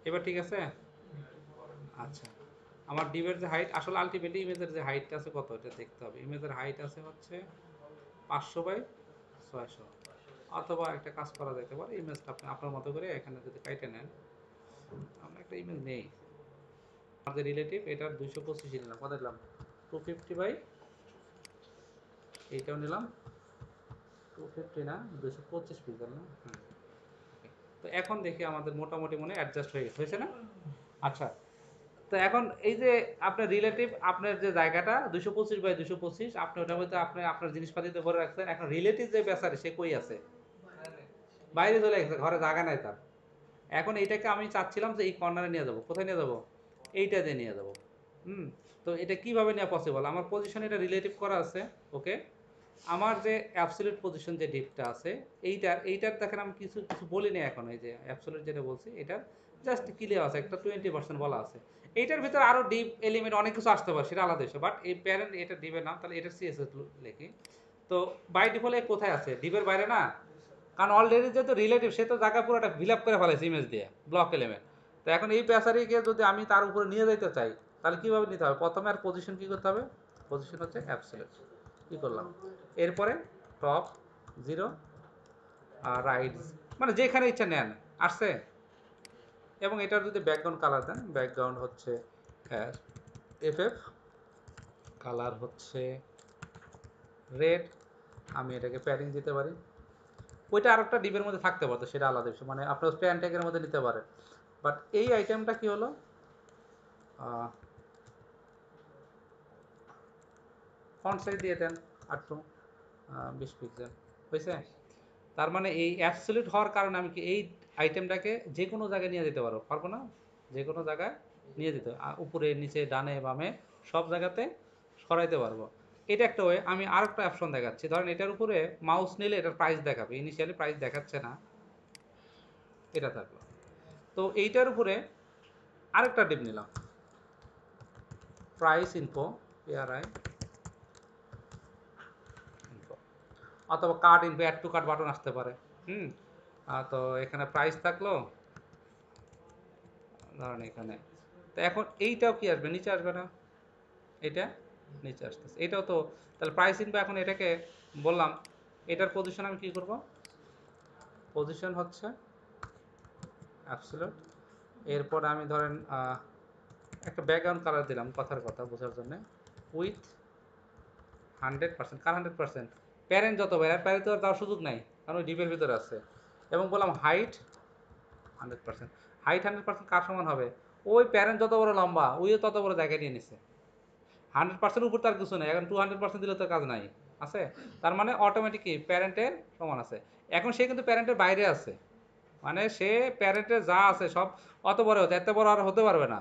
এবার ঠিক আছে। আচ্ছা, আমার ডিভের যে হাইট, আসলে আলটিমেটলি ইমেজের যে হাইটটা আছে কত এটা দেখতে হবে। ইমেজের হাইট আছে হচ্ছে 500/600, অথবা একটা কাজ করা যেতে পারে, ইমেজটা আপনি আপনার মতো করে এখানে যদি কাইটে নেন, আমরা একটা ইমেজ নেই আমাদের রিলেটিভ, এটার 225 নিলাম, কত দিলাম 250, এইটাও নিলাম 250 না 225 পিক্সেল না, হ্যাঁ। তো এখন দেখি আমাদের মোটামুটি মনে অ্যাডজাস্ট হয়ে গেছে, হয়েছে না? আচ্ছা, তো এখন এই যে আপনার রিলেটিভ, আপনার যে জায়গাটা 225/225, আপনি ওটার মধ্যে আপনি আপনার জিনিসপাতিতে ভরে রাখছেন। এখন রিলেটিভ যে বেচারি সে কই আছে? বাইরে চলে গেছে, ঘরে জায়গা নাই তার। এখন এইটাকে আমি চাচ্ছিলাম যে এই কর্নারে নিয়ে যাবো, কোথায় নিয়ে যাবো? এইটা দিয়ে নিয়ে যাবো। হুম। তো এটা কিভাবে নেওয়া পসিবল? আমার পজিশন এটা রিলেটিভ করা আছে, ওকে। আমার যে অ্যাবসলিউট পজিশন যে ডিপটা আছে, এইটার দেখেন আমি কিছু কিছু বলি না এখন, এই যে অ্যাবসলিউট যেটা বলছি এটা জাস্ট ক্লিয়ার আছে, একটা 20% বলা আছে। এইটার ভিতরে আরো ডিপ এলিমেন্ট অনেক কিছু আসতে পারে, সেটা আলাদা বিষয়, বাট এই প্যারেন্ট এটা ডিপের নাম, তাহলে এটা সিএসএস লিখি। তো বাই ডিফল্ট কোথায় আছে? ডিপের বাইরে না, কারণ অলরেডি যেহেতু রিলেটিভ সে তো জায়গা পুরোটা ফিল আপ করে ফেলেছে ইমেজ দিয়ে, ব্লক এলিমেন্ট। তো এখন এই প্যাসারিকে যদি আমি তার উপরে নিয়ে যেতে চাই, তাহলে কিভাবে নিতে হবে? প্রথমে আর পজিশন কি করতে হবে? পজিশন হচ্ছে অ্যাবসলিউট, কি করলাম, এরপরে টপ 0 আর রাইট, মানে যেখানে ইচ্ছা নেন, আসছে। এবং এটার যদি ব্যাকগ্রাউন্ড কালার দেন, ব্যাকগ্রাউন্ড হচ্ছে এফএফ, কালার হচ্ছে রেড, আমি এটাকে প্যাডিং দিতে পারি। ওইটা আরেকটা ডিবের মধ্যে থাকতে পারতো, সেটা আলাদা বিষয়, মানে আপনার স্প্যান ট্যাগের মধ্যে নিতে পারেন। বাট এই আইটেমটা কি হলো, ফন্ট সাইজ দিয়ে দেন 820 পিক্সেল, হয়েছে? তার মানে এই অ্যাবসলিউট হওয়ার কারণে আমি কি এই আইটেমটাকে যে কোনো জায়গায় নিয়ে যেতে পারবো, পারবো না? যে কোনো জায়গায় নিয়ে যেতে, উপরে নিচে ডানে বামে সব জায়গাতে সরাইতে পারবো। এটা একটা ওয়ে। আমি আরেকটা অপশন দেখাচ্ছি, ধরেন এটার উপরে মাউস নিলে এটার প্রাইস দেখাবে, ইনিশিয়ালি প্রাইস দেখাচ্ছে না, এটা থাকলো। তো এইটার উপরে আরেকটা ডিপ নিলাম, প্রাইস ইনফো, পিআরআই ইনফো, অথবা card info, add to card button আসতে পারে। হুম। তো এখানে প্রাইস থাকলো, ধরেন এখানে। তো এখন এইটাও কি আসবে? নিচে আসবে না? এটা নিচে আসতেছে, এটাও তো। তাহলে প্রাইস ইনফো, এখন এটাকে বললাম এটার পজিশন আমি কি করব? পজিশন হচ্ছে অ্যাবসলিউট, এরপর আমি ধরেন একটা ব্যাকগ্রাউন্ড কালার দিলাম কথার কথা বোঝার জন্য, উইথ 100%। কার 100%? প্যারেন্ট যত বের, প্যারেন্ট তো আর দেওয়ার সুযোগ নাই, কারণ ওই ডিপের ভিতরে আছে। এবং বললাম হাইট 100%। হাইট 100% কার সমান হবে? ওই প্যারেন্ট যত বড় লম্বা, ওইও তত বড় জায়গা নিয়ে নিছে। 100% উপর তার কিছু নেই, এখন 200% দিলে তো কাজ নাই, আছে। তার মানে অটোমেটিক কি প্যারেন্টের সমান আছে। এখন সে কিন্তু প্যারেন্টের বাইরে আছে, মানে সে প্যারেন্টের যা আছে সব অত বড় হতে, এত বড় আর হতে পারবে না।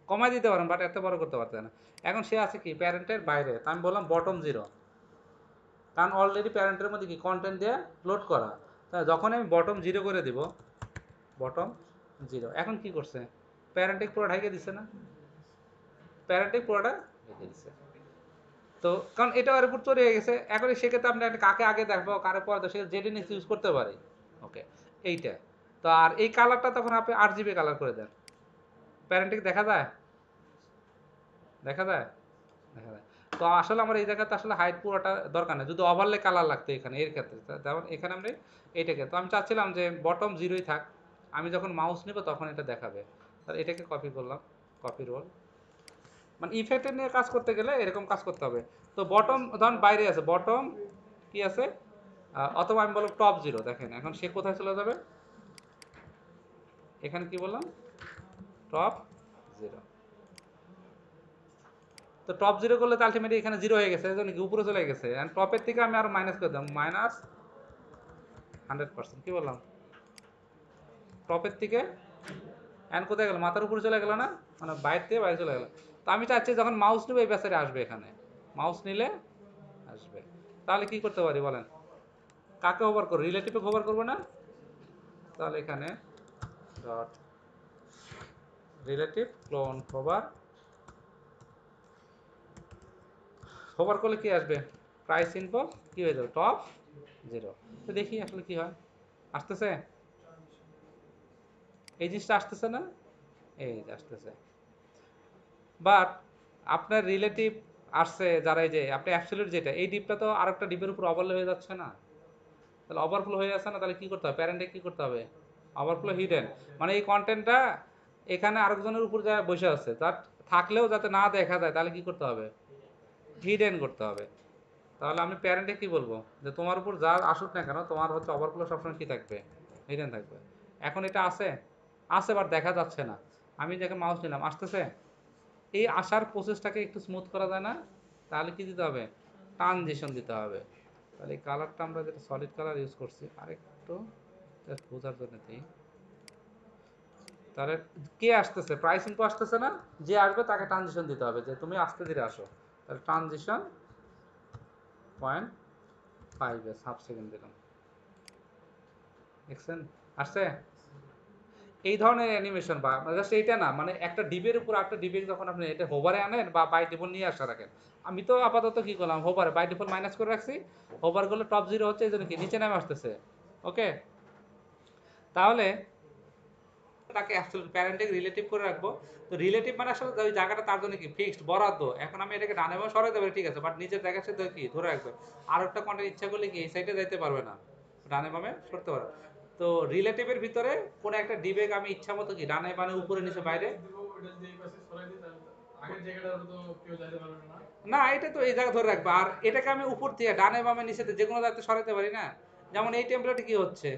কমাই দিতে পারেন, বাট এত বড় করতে পারছে না। এখন সে আছে কি প্যারেন্টের বাইরে, তা আমি বললাম বটম 0, কারণ অলরেডি প্যারেন্টের মধ্যে কি কন্টেন্ট দিয়ে লোড করা। তা যখন আমি বটম 0 করে দিব, বটম 0, এখন কি করছে? প্যারেন্টিক পুরো ঢাইকে দিচ্ছে না? প্যারেন্টিক পুরোটা ঢেকে দিচ্ছে। তো কারণ এটা ওর উপর তৈরি হয়ে গেছে, এখন সেক্ষেত্রে আপনি কাকে আগে দেখবো কারে পরে তো সে জেডি নিয়ে ইউজ করতে পারে, ওকে। এইটা তো, আর এই কালারটা তখন আপনি 8 GB কালার করে দেন, প্যারেন্টিক দেখা যায়, দেখা যায়, দেখা যায়। তো আসলে আমার এই জায়গাতে আসলে হাইট পুরোটা দরকার নেই, যদি ওভারলে কালার লাগতো এখানে, এর ক্ষেত্রে যেমন এখানে আমরা এইটাকে, তো আমি চাচ্ছিলাম যে বটম 0ই থাক, আমি যখন মাউস নিব তখন এটা দেখাবে। তাহলে এটাকে কপি করলাম, কপি রোল, মানে ইফেক্টের নিয়ে কাজ করতে গেলে এরকম কাজ করতে হবে। তো বটম ধরুন বাইরে আছে, বটম কি আছে, অথবা আমি বললাম টপ 0, দেখেন এখন সে কোথায় চলে যাবে? এখানে কি বললাম? টপ 0। তো টপ 0 করলে তো আলটিমেটলি এখানে 0 হয়ে গেছে, এজন্য কি উপরে চলে গেছে। এন্ড টপের থেকে আমি আরো মাইনাস করে দিলাম, -100%, কি বললাম? টপের থেকে এন্ড কোথায় গেল? মাথার উপরে চলে গেল না, মানে বাইরে থেকে বাইরে চলে গেল। তো আমি চাচ্ছি যখন মাউস নেবে এই বেসারে আসবে, এখানে মাউস নিলে আসবে। তাহলে কি করতে পারি বলেন? কাকে হোভার করবো? রিলেটিভে হোভার করবো না? তাহলে এখানে dot relative clone hover, hover করলে কি আসবে? প্রাইস ইনফো কি হয়ে যাবে? টপ 0। তো দেখি আসলে কি হয়, আসতেছে। এই জিনিসটা আসতেছে না, এই যে আসতেছে। বাট আপনার রিলেটিভ আসছে যারা, এই যে আপনি অ্যাবসলিউট যেটা, এই ডিপটা তো আরেকটা ডিপের উপর ওভারলে হয়ে যাচ্ছে না, তাহলে ওভারফ্লো হয়ে যাচ্ছে না, তাহলে কি করতে হবে, প্যারেন্টে কি করতে হবে, ওভারফ্লো হিডেন, মানে এই কন্টেন্টটা এখানে আরেকজনের উপর যা বসে আছে তার থাকলেও যাতে না দেখা যায়, তাহলে কি করতে হবে, হিডেন করতে হবে। তাহলে আমি প্যারেন্টে কি বলবো, যে তোমার উপর যা আসুক না কেন তোমার হচ্ছে ওভারফ্লো সবসময় কি থাকবে, হিডেন থাকবে। এখন এটা আছে, আছে বাট দেখা যাচ্ছে না, আমি যখন মাউস নিলাম আসতেছে, এই আসার প্রসেসটাকে একটু স্মুথ করা যায় না, তাহলে কি দিতে হবে, ট্রানজিশন দিতে হবে। তাহলে এই কালারটা আমরা যেটা সলিড কালার ইউজ করছি, আরেকটু জাস্ট বোঝার জন্য দিই। তাহলে কে আসতেছে, প্রাইস ইনফো আসতেছে না, যে আসবে তাকে ট্রানজিশন দিতে হবে, যে তুমি আস্তে ধীরে আসো, তাহলে ট্রানজিশন 0.5 হাফ সেকেন্ড দিলাম, দেখছেন আসছে। এই ধরনের অ্যানিমেশন বা জাস্ট এইটা না, মানে একটা ডিবের উপর একটা ডিবে যখন আপনি এটা হোভারে আনেন বা বাই ডিফল্ট নিয়ে আসা রাখেন, আমি তো আপাতত কি করলাম, হোভারে বাই ডিফল্ট মাইনাস করে রাখছি, হোভার করলে টপ জিরো হচ্ছে, এই জন্য কি নিচে নামে আসতেছে। ওকে, তাহলে তাকে অ্যাবসলিউট প্যারেন্টকে রিলেটিভ করে রাখবো। তো রিলেটিভ মানে আসলে ওই জায়গাটা তার জন্য কি ফিক্সড বরাদ্দ, এখন আমি এটাকে ডানে বামে সরাইতে পারি ঠিক আছে, বাট নিজের জায়গার সাথে কি ধরে রাখবে, আর একটা কন্টেন্ট ইচ্ছা করলে কি এই সাইডে যাইতে পারবে না, ডানে বামে সরতে পারবে। তো রিলেটিভের ভিতরে কোন একটা ডিবেগ আমি ইচ্ছা মতো কি ডানে বামে উপরে নিচে বাইরে, না এটা তো এই জায়গা ধরে রাখবে, আর এটাকে আমি উপর থেকে ডানে বামে নিচে যে কোনো জায়গাতে সরাইতে পারি না। যেমন এই টেমপ্লেটে কি হচ্ছে,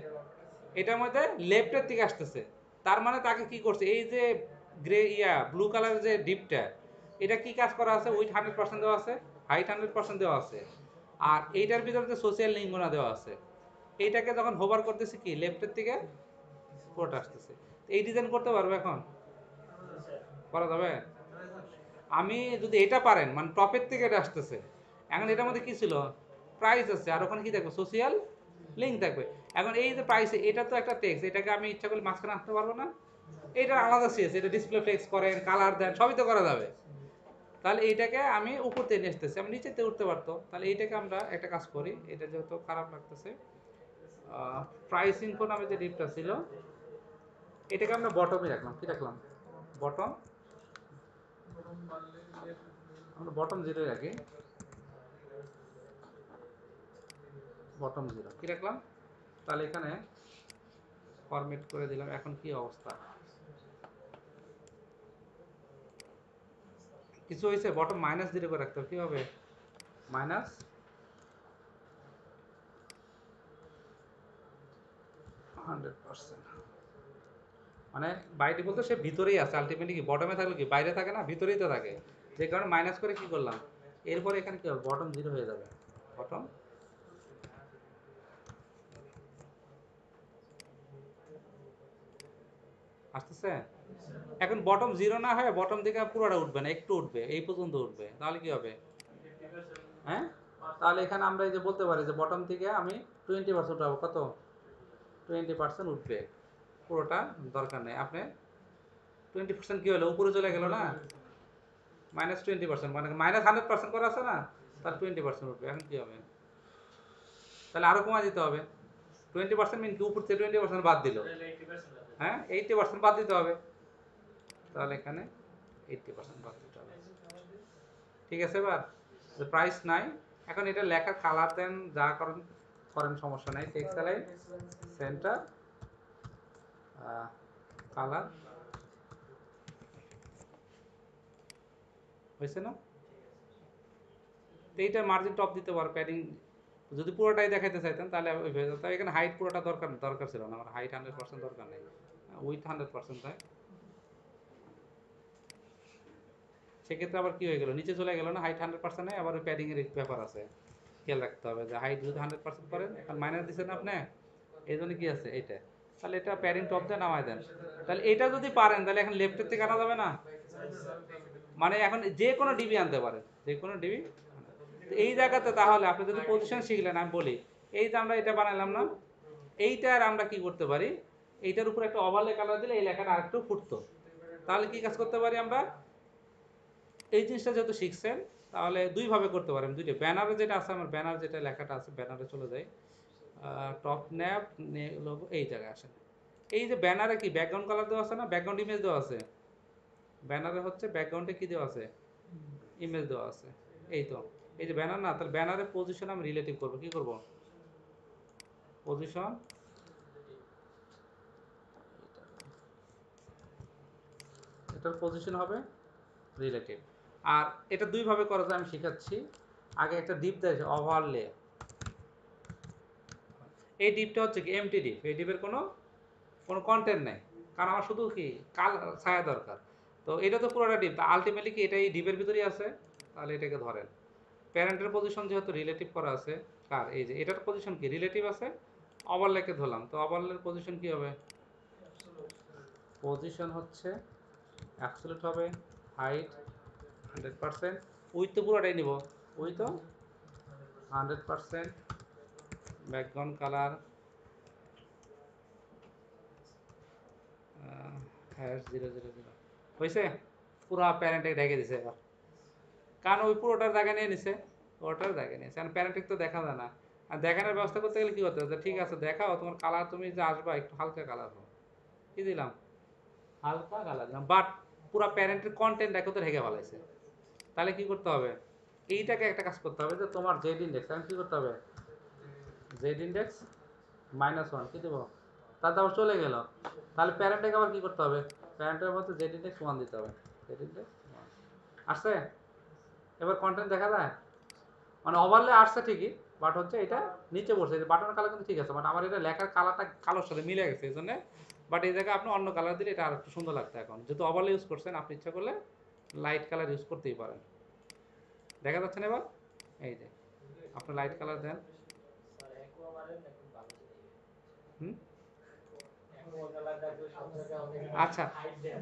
এটার মধ্যে লেফটের দিকে আসতেছে, তার মানে তাকে কি করছে, এই যে গ্রে ব্লু কালারের যে ডিপটা, এটা কি কাজ করা আছে, উইথ 100% দেওয়া আছে, হাইট 100% দেওয়া আছে, আর এইটার ভিতরে যে সোশ্যাল লিঙ্গনা দেওয়া আছে, এইটাকে যখন হোভার করতেছে কি লেফটের দিকে পুরোটা আসতেছে। এই ডিজাইন করতে পারবে এখন, করা যাবে। আমি যদি এটা পারেন, মানে টপের থেকে এটা আসতেছে, এখন এটার মধ্যে কি ছিল, প্রাইস আছে, আর ওখানে কি থাকবে, সোশ্যাল লিঙ্ক থাকবে। এখন এই যে প্রাইস, এটা তো একটা টেক্সট, এটাকে আমি ইচ্ছা করলে মাঝখানে আনতে পারবো না, এটা আলাদা সিএস, এটা ডিসপ্লে ফ্লেক্স করেন, কালার দেন, সবই তো করা যাবে। তাহলে এইটাকে আমি উপর থেকে নিয়ে আসতেছি, আমি নিচেতে উঠতে পারতো, তাহলে এইটাকে আমরা একটা কাজ করি, এটা যেহেতু খারাপ লাগতেছে, প্রাইসিং কোন নামে যে ডিপটা ছিল, এটাকে আমরা বটমে রাখলাম, কি রাখলাম, বটম, আমরা বটম জিরো রাখি, বটম জিরো কি রাখলাম, তাহলে এখানে ফরম্যাট করে দিলাম। এখন কি অবস্থা, কিছু হয়েছে, বটম মাইনাস জিরো করে রাখতে হবে, কি হবে, মাইনাস 100%, মানে বাই ডিফল্ট তো সে ভিতরেই আছে, আলটিমেটলি কি বটমে থাকলে কি বাইরে থাকে না, ভিতরেই তো থাকে, যে কারণে মাইনাস করে কি করলাম, এরপরে এখানে কি হবে, বটম জিরো হয়ে যাবে, বটম আসতেছে। এখন বটম জিরো না হয় বটম দিকে পুরোটা উঠবে না, একটু উঠবে, এই পর্যন্ত উঠবে, তাহলে কি হবে, হ্যাঁ, তাহলে এখানে আমরা এই যে বলতে পারি যে বটম থেকে আমি 20% উঠাবো, কত, 20% উঠবে, পুরোটা দরকার নেই। আপনি 20% কি হলো, উপরে চলে গেল না, -20%, মানে -100% করা আছে না, তার 20% উঠবে। এখন কি হবে, তাহলে আরো কমা দিতে হবে, 20% মিন কি উপর থেকে 20% বাদ দিল, হ্যাঁ 80% বাদ দিতে হবে, তাহলে এখানে 80% বাদ দিতে হবে, ঠিক আছে। এবার প্রাইস নাই, এখন এটা লেখার কালার দেন, যা করেন করেন, সমস্যা নাই, টেক্সট অ্যালাইন সেন্টার কালার, হয়েছে না। তো এইটা মার্জিন টপ দিতে পারো, প্যাডিং যদি পুরোটাই দেখাইতে চাইতেন তাহলে হয়ে যেত, এখানে হাইট পুরোটা দরকার দরকার ছিল না, আমার হাইট 100% দরকার নেই, উইথ 100% তাই। সেক্ষেত্রে আবার কি হয়ে গেল, নিচে চলে গেল না, হাইট 100% নেই, আবার ওই প্যাডিং এর ব্যাপার আছে, খেয়াল রাখতে হবে যে হাইট যদি 100% করেন, এখন মাইনাস দিচ্ছেন আপনি, এই জন্য কি আছে এইটা, তাহলে এটা প্যাডিং টপ দিয়ে নামায় দেন। তাহলে এটা যদি পারেন তাহলে এখন লেফটের থেকে আনা যাবে না, মানে এখন যে কোনো ডিবি আনতে পারেন, যে কোনো ডিবি। এই জায়গাতে তাহলে আপনি যদি পজিশন শিখলেন, আমি বলি এই যে আমরা এটা বানালাম না, এইটার আমরা কি করতে পারি, এইটার উপর একটা ওভারলে কালার দিলে এই লেখাটা আরেকটু ফুটতো, তাহলে কি কাজ করতে পারি আমরা, এই জিনিসটা যেহেতু শিখছেন, তাহলে দুইভাবে করতে পারেন, দুইটা ব্যানারে যেটা আছে, আমার ব্যানার যেটা লেখাটা আছে ব্যানারে চলে যায়, টপ ন্যাপ লোগো এই জায়গায় আসেন, এই যে ব্যানারে কি ব্যাকগ্রাউন্ড কালার দেওয়া আছে না, ব্যাকগ্রাউন্ড ইমেজ দেওয়া আছে, ব্যানারে হচ্ছে ব্যাকগ্রাউন্ডে কি দেওয়া আছে, ইমেজ দেওয়া আছে। এই তো, এই যে ব্যানার না, তাহলে ব্যানারের পজিশন আমি রিলেটিভ করবো, কি করব, পজিশন, এটার পজিশন হবে রিলেটিভ। আর এটা দুইভাবে করা যায়, আমি শেখাচ্ছি। আগে একটা ডিপ দেয় ওভারলে, এই ডিপটা হচ্ছে কি এমটি ডিপ, এই ডিপের কোনো কোনো কন্টেন্ট নেই, কারণ আমার শুধু কি কাল ছায়া দরকার। তো এটা তো পুরোটা ডিপ, আলটিমেটলি কি এটা এই ডিপের ভিতরেই আছে, তাহলে এটাকে ধরেন প্যারেন্টের পজিশন যেহেতু রিলেটিভ করা আছে, কার এই যে এটার পজিশন কি রিলেটিভ আছে, ওভারলেকে ধরলাম, তো ওভারলের পজিশন কি হবে, পজিশন হচ্ছে অ্যাবসলিউট হবে, হাইট 100%, উইথ তো পুরোটাই নিব, উইথ তো 100%, ব্যাকগ্রাউন্ড কালার #000 হয়েছে, পুরো প্যারেন্টে ঢেকে দিছে এবার, কারণ ওই পুরোটার জায়গা নিয়ে নিছে, ওটার জায়গা নিয়েছে, কারণ প্যারেন্টিক তো দেখা যায় না। আর দেখানোর ব্যবস্থা করতে গেলে কি করতে হবে, ঠিক আছে দেখাও তোমার কালার, তুমি যে আসবা একটু হালকা কালার হোক, কি দিলাম, হালকা কালার দিলাম, বাট পুরো প্যারেন্টের কন্টেন্ট দেখো তো ঢেকে ফেলাইছে। তাহলে কি করতে হবে, এইটাকে একটা কাজ করতে হবে যে তোমার জেড ইন্ডেক্স, এখন কি করতে হবে, জেড ইন্ডেক্স -1 কি দেবো, তার আবার চলে গেল, তাহলে প্যারেন্টটাকে আবার কি করতে হবে, প্যারেন্টের মধ্যে জেড ইন্ডেক্স 1 দিতে হবে, জেড ইন্ডেক্স 1 আসছে, এবার কন্টেন্ট দেখা যায়, মানে ওভারলে আসছে ঠিকই, বাট হচ্ছে এটা নিচে বসে, বাটনের কালার কিন্তু ঠিক আছে, বাট আমার এটা লেখার কালারটা কালোর সাথে মিলে গেছে, এই জন্য। বাট এই জায়গায় আপনি অন্য কালার দিলে এটা আর একটু সুন্দর লাগতো, এখন যেহেতু ওভারলে ইউজ করছেন, আপনি ইচ্ছা করলে লাইট কালার ইউজ করতেই পারেন। দেখা যাচ্ছে না এবার, এই যে আপনি লাইট কালার দেন, হুম, আচ্ছা,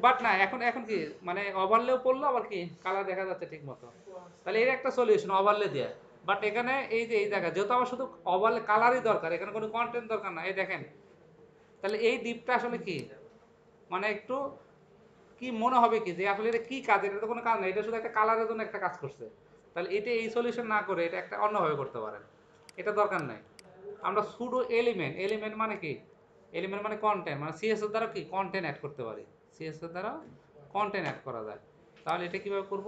বাট না এখন এখন কি মানে ওভারলেও পড়লো, আবার কি কালার দেখা যাচ্ছে ঠিক মতো, তাহলে এর একটা সলিউশন ওভারলে দেয়া। বাট এখানে এই যে এই জায়গা যেহেতু আমার শুধু ওভারলে কালারই দরকার, এখানে কোনো কন্টেন্ট দরকার না, এই দেখেন, তাহলে এই ডিপটা আসলে কি, মানে একটু কি মনে হবে কি যে আসলে এটা কি কাজ, এটা তো কোনো কাজ না, এটা শুধু একটা কালারের জন্য একটা কাজ করছে, তাহলে এটা এই সলিউশন না করে এটা একটা অন্যভাবে করতে পারেন, এটা দরকার নাই। আমরা শুধু এলিমেন্ট, এলিমেন্ট মানে কি, এলিমেন্ট মানে কন্টেন্ট, মানে সিএস এর দ্বারা কি কন্টেন্ট অ্যাড করতে পারি, সিএস এর দ্বারা কন্টেন্ট অ্যাড করা যায়। তাহলে এটা কিভাবে করব,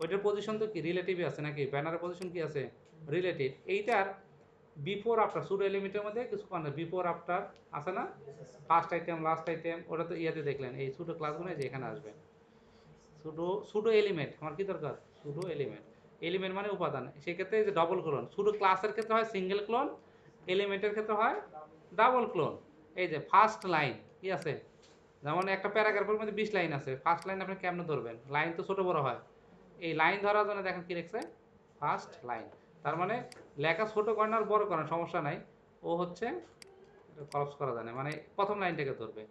ওইটার পজিশন তো কি রিলেটিভই আছে নাকি, ব্যানারের পজিশন কি আছে রিলেটিভ, এইটার বিফোর আফটার শুধু এলিমেন্টের মধ্যে কিছু বিফোর আফটার আছে না, ফার্স্ট আইটেম লাস্ট আইটেম, ওটা তো ইয়াতে দেখলেন, এই ছোটো ক্লাসগুলো যে এখানে আসবে, সুডো সুডো এলিমেন্ট আমার কি দরকার, সুডো এলিমেন্ট, এলিমেন্ট মানে উপাদান, সেক্ষেত্রে যে ডবল ক্লোন, সুডো ক্লাসের ক্ষেত্রে হয় সিঙ্গেল ক্লোন, এলিমেন্টের ক্ষেত্রে হয় ডাবল ক্লোন। এই যে ফার্স্ট লাইন কি আছে, যেমন একটা প্যারাগ্রাফের মধ্যে 20 লাইন আছে, ফার্স্ট লাইন আপনি কেমনে ধরবেন, লাইন তো ছোট বড় হয়, এই লাইন ধরার জন্য দেখেন কি লিখছে, ফার্স্ট লাইন, তার মানে লেখা ছোট করেন আর বড় করেন সমস্যা নাই, ও হচ্ছে কলপস করা যায় না, মানে প্রথম লাইনটাকে ধরবে।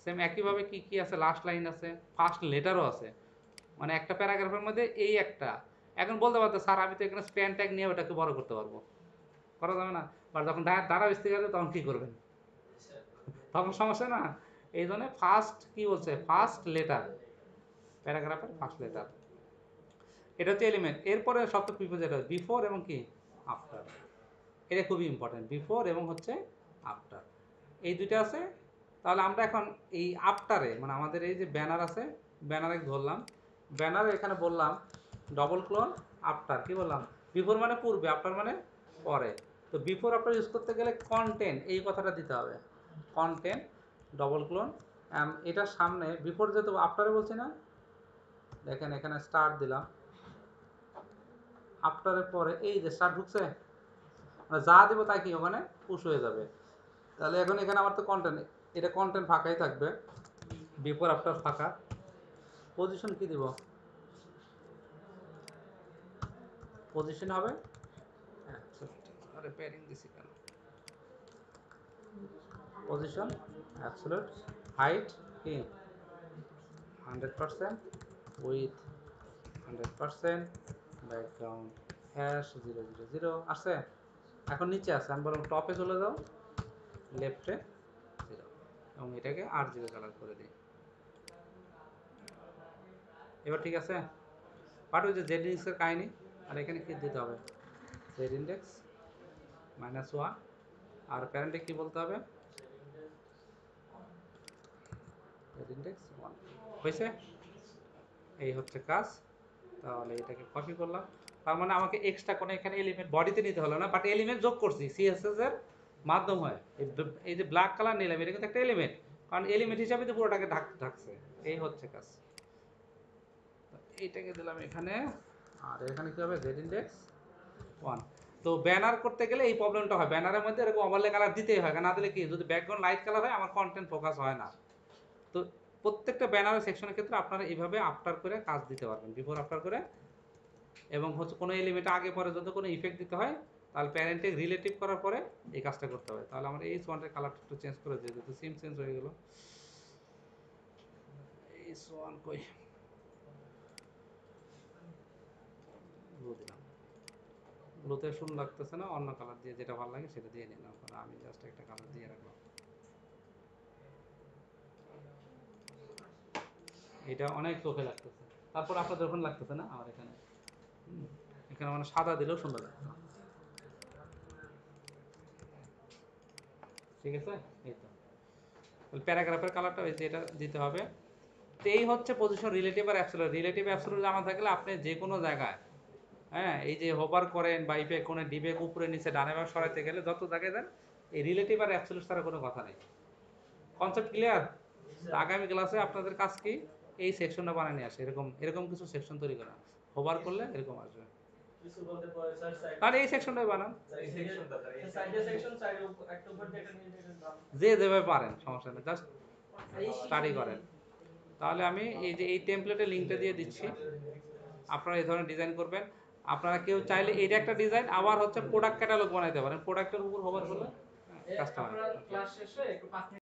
সেম একইভাবে কি কি আছে, লাস্ট লাইন আছে, ফার্স্ট লেটারও আছে, মানে একটা প্যারাগ্রাফের মধ্যে এই একটা, এখন বলতে পারতো স্যার আমি তো এখানে স্প্যান ট্যাগ নিয়ে ওটাকে বড় করতে পারবো, করা যাবে না, বা যখন দ্বারা বিস্তারিত গেলে তখন কি করবেন, তখন সমস্যা না। এই জন্য ফার্স্ট কি বলছে, ফার্স্ট লেটার, প্যারাগ্রাফের ফার্স্ট লেটার, এটা হচ্ছে এলিমেন্ট। এরপরে শব্দ প্রিপোজ, যেটা বিফোর এবং কি আফটার, এটা খুবই ইম্পর্টেন্ট, বিফোর এবং হচ্ছে আফটার, এই দুইটা আছে। তাহলে আমরা এখন এই আফটারে, মানে আমাদের এই যে ব্যানার আছে, ব্যানারে ধরলাম, ব্যানারে এখানে বললাম ডবল ক্লোন আফটার, কি বললাম, বিফোর মানে পূর্বে, আফটার মানে পরে। তো বিফোর আফটার ইউজ করতে গেলে কন্টেন্ট এই কথাটা দিতে হবে, কন্টেন্ট ডবল ক্লোন, এটার সামনে বিফোর যেহেতু আফটারে বলছি না, দেখেন এখানে স্টার দিলাম, আফটারের পরে এই যে স্টার ঢুকছে, মানে যা দেবো তাই কি ওখানে পুশ হয়ে যাবে। তাহলে এখন এখানে আমার তো কন্টেন্ট, এটা কন্টেন্ট ফাঁকাই থাকবে, বিফোর আফটার ফাঁকা, পজিশন কি দিব, পজিশন হবে, আরে প্যাডিং দিছি কেন, পজিশন অ্যাবসলিউট, হাইট কি 100%, উইথ 100%, ব্যাকগ্রাউন্ড #000 আছে। এখন নিচে আছে, আমি বললাম টপে চলে যাও, লেফটে 0, এবং এটাকে 8 কালার করে দিই, এবার ঠিক আছে। বাট ওই যে জেড ইন্ডেক্সের কাহিনি, আর এখানে কি দিতে হবে, জেড ইন্ডেক্স -1, আর প্যারেন্টে কি বলতে হবে, ইন্ডেক্স 1 হয়েছে। এই হচ্ছে কাজ। তাহলে এটাকে কপি করলাম, তার মানে আমাকে এক্সট্রা কোনো এখানে এলিমেন্ট বডিতে নিতে হলো না, বাট এলিমেন্ট যোগ করছি সিএসএস এর মাধ্যম হয়। এই যে ব্ল্যাক কালার নিলাম, এটা কিন্তু একটা এলিমেন্ট, কারণ এলিমেন্ট হিসাবে তো পুরোটাকে ঢাকছে। এই হচ্ছে কাজ। এইটাকে দিলাম এখানে, আর এখানে কি হবে, জেড ইন্ডেক্স 1। তো ব্যানার করতে গেলে এই প্রবলেমটা হয়, ব্যানারের মধ্যে এরকম ওভারলে কালার দিতেই হয়, না দিলে কি, যদি ব্যাকগ্রাউন্ড লাইট কালার হয় আমার কন্টেন্ট ফোকাস হয় না। তো প্রত্যেকটা ব্যানারের সেকশনের ক্ষেত্রে আপনারা এইভাবে আফটার করে কাজ দিতে পারবেন, বিফোর আফটার করে। এবং হচ্ছে কোনো এলিমেন্ট আগে পরে যদি কোনো ইফেক্ট দিতে হয়, তাহলে প্যারেন্টে রিলেটিভ করার পরে এই কাজটা করতে হবে। তাহলে আমার এই ওয়ানটার কালারটা একটু চেঞ্জ করে দিয়ে, যেহেতু সিম চেঞ্জ হয়ে গেল। এই ওয়ান কই, ব্লু দিলাম, ব্লুতে সুন্দর লাগতেছে না, অন্য কালার দিয়ে যেটা ভালো লাগে সেটা দিয়ে নিলাম। আমি জাস্ট একটা কালার দিয়ে রাখলাম, এটা অনেক চোখে লাগতেছে। তারপর আপনার যখন লাগতেছে না আমার এখানে, এখানে মানে সাদা দিলেও সুন্দর লাগবে। ঠিক আছে, এই তো প্যারাগ্রাফের কালারটা ওই যে এটা দিতে হবে। তো এই হচ্ছে পজিশন রিলেটিভ আর অ্যাবসলিউট। রিলেটিভ অ্যাবসলিউট জানা থাকলে আপনি যে কোনো জায়গায়, হ্যাঁ, এই যে হোভার করেন বা ইফেক্ট কোণে ডিবেক উপরে নিচে ডানে বামে সরাইতে গেলে যত জায়গায় দেন, এই রিলেটিভ আর অ্যাবসলিউট ছাড়া কোনো কথা নেই। Concept clear? আগামী ক্লাসে আপনাদের কাজ কি, এই সেকশনটা বানিয়ে নিয়ে আসে, এরকম এরকম কিছু সেকশন তৈরি করা, হোভার করলে এরকম আসবে। তাহলে এই সেকশনটাই বানান, যে যেভাবে পারেন সমস্যা নেই, জাস্ট স্টাডি করেন। তাহলে আমি এই যে এই টেমপ্লেটের লিঙ্কটা দিয়ে দিচ্ছি, আপনারা এই ধরনের ডিজাইন করবেন। আপনারা কেউ চাইলে এটা একটা ডিজাইন আবার হচ্ছে প্রোডাক্ট ক্যাটালগ বানাইতে পারেন, প্রোডাক্টের উপর হোভার করলে কাজটা হয়।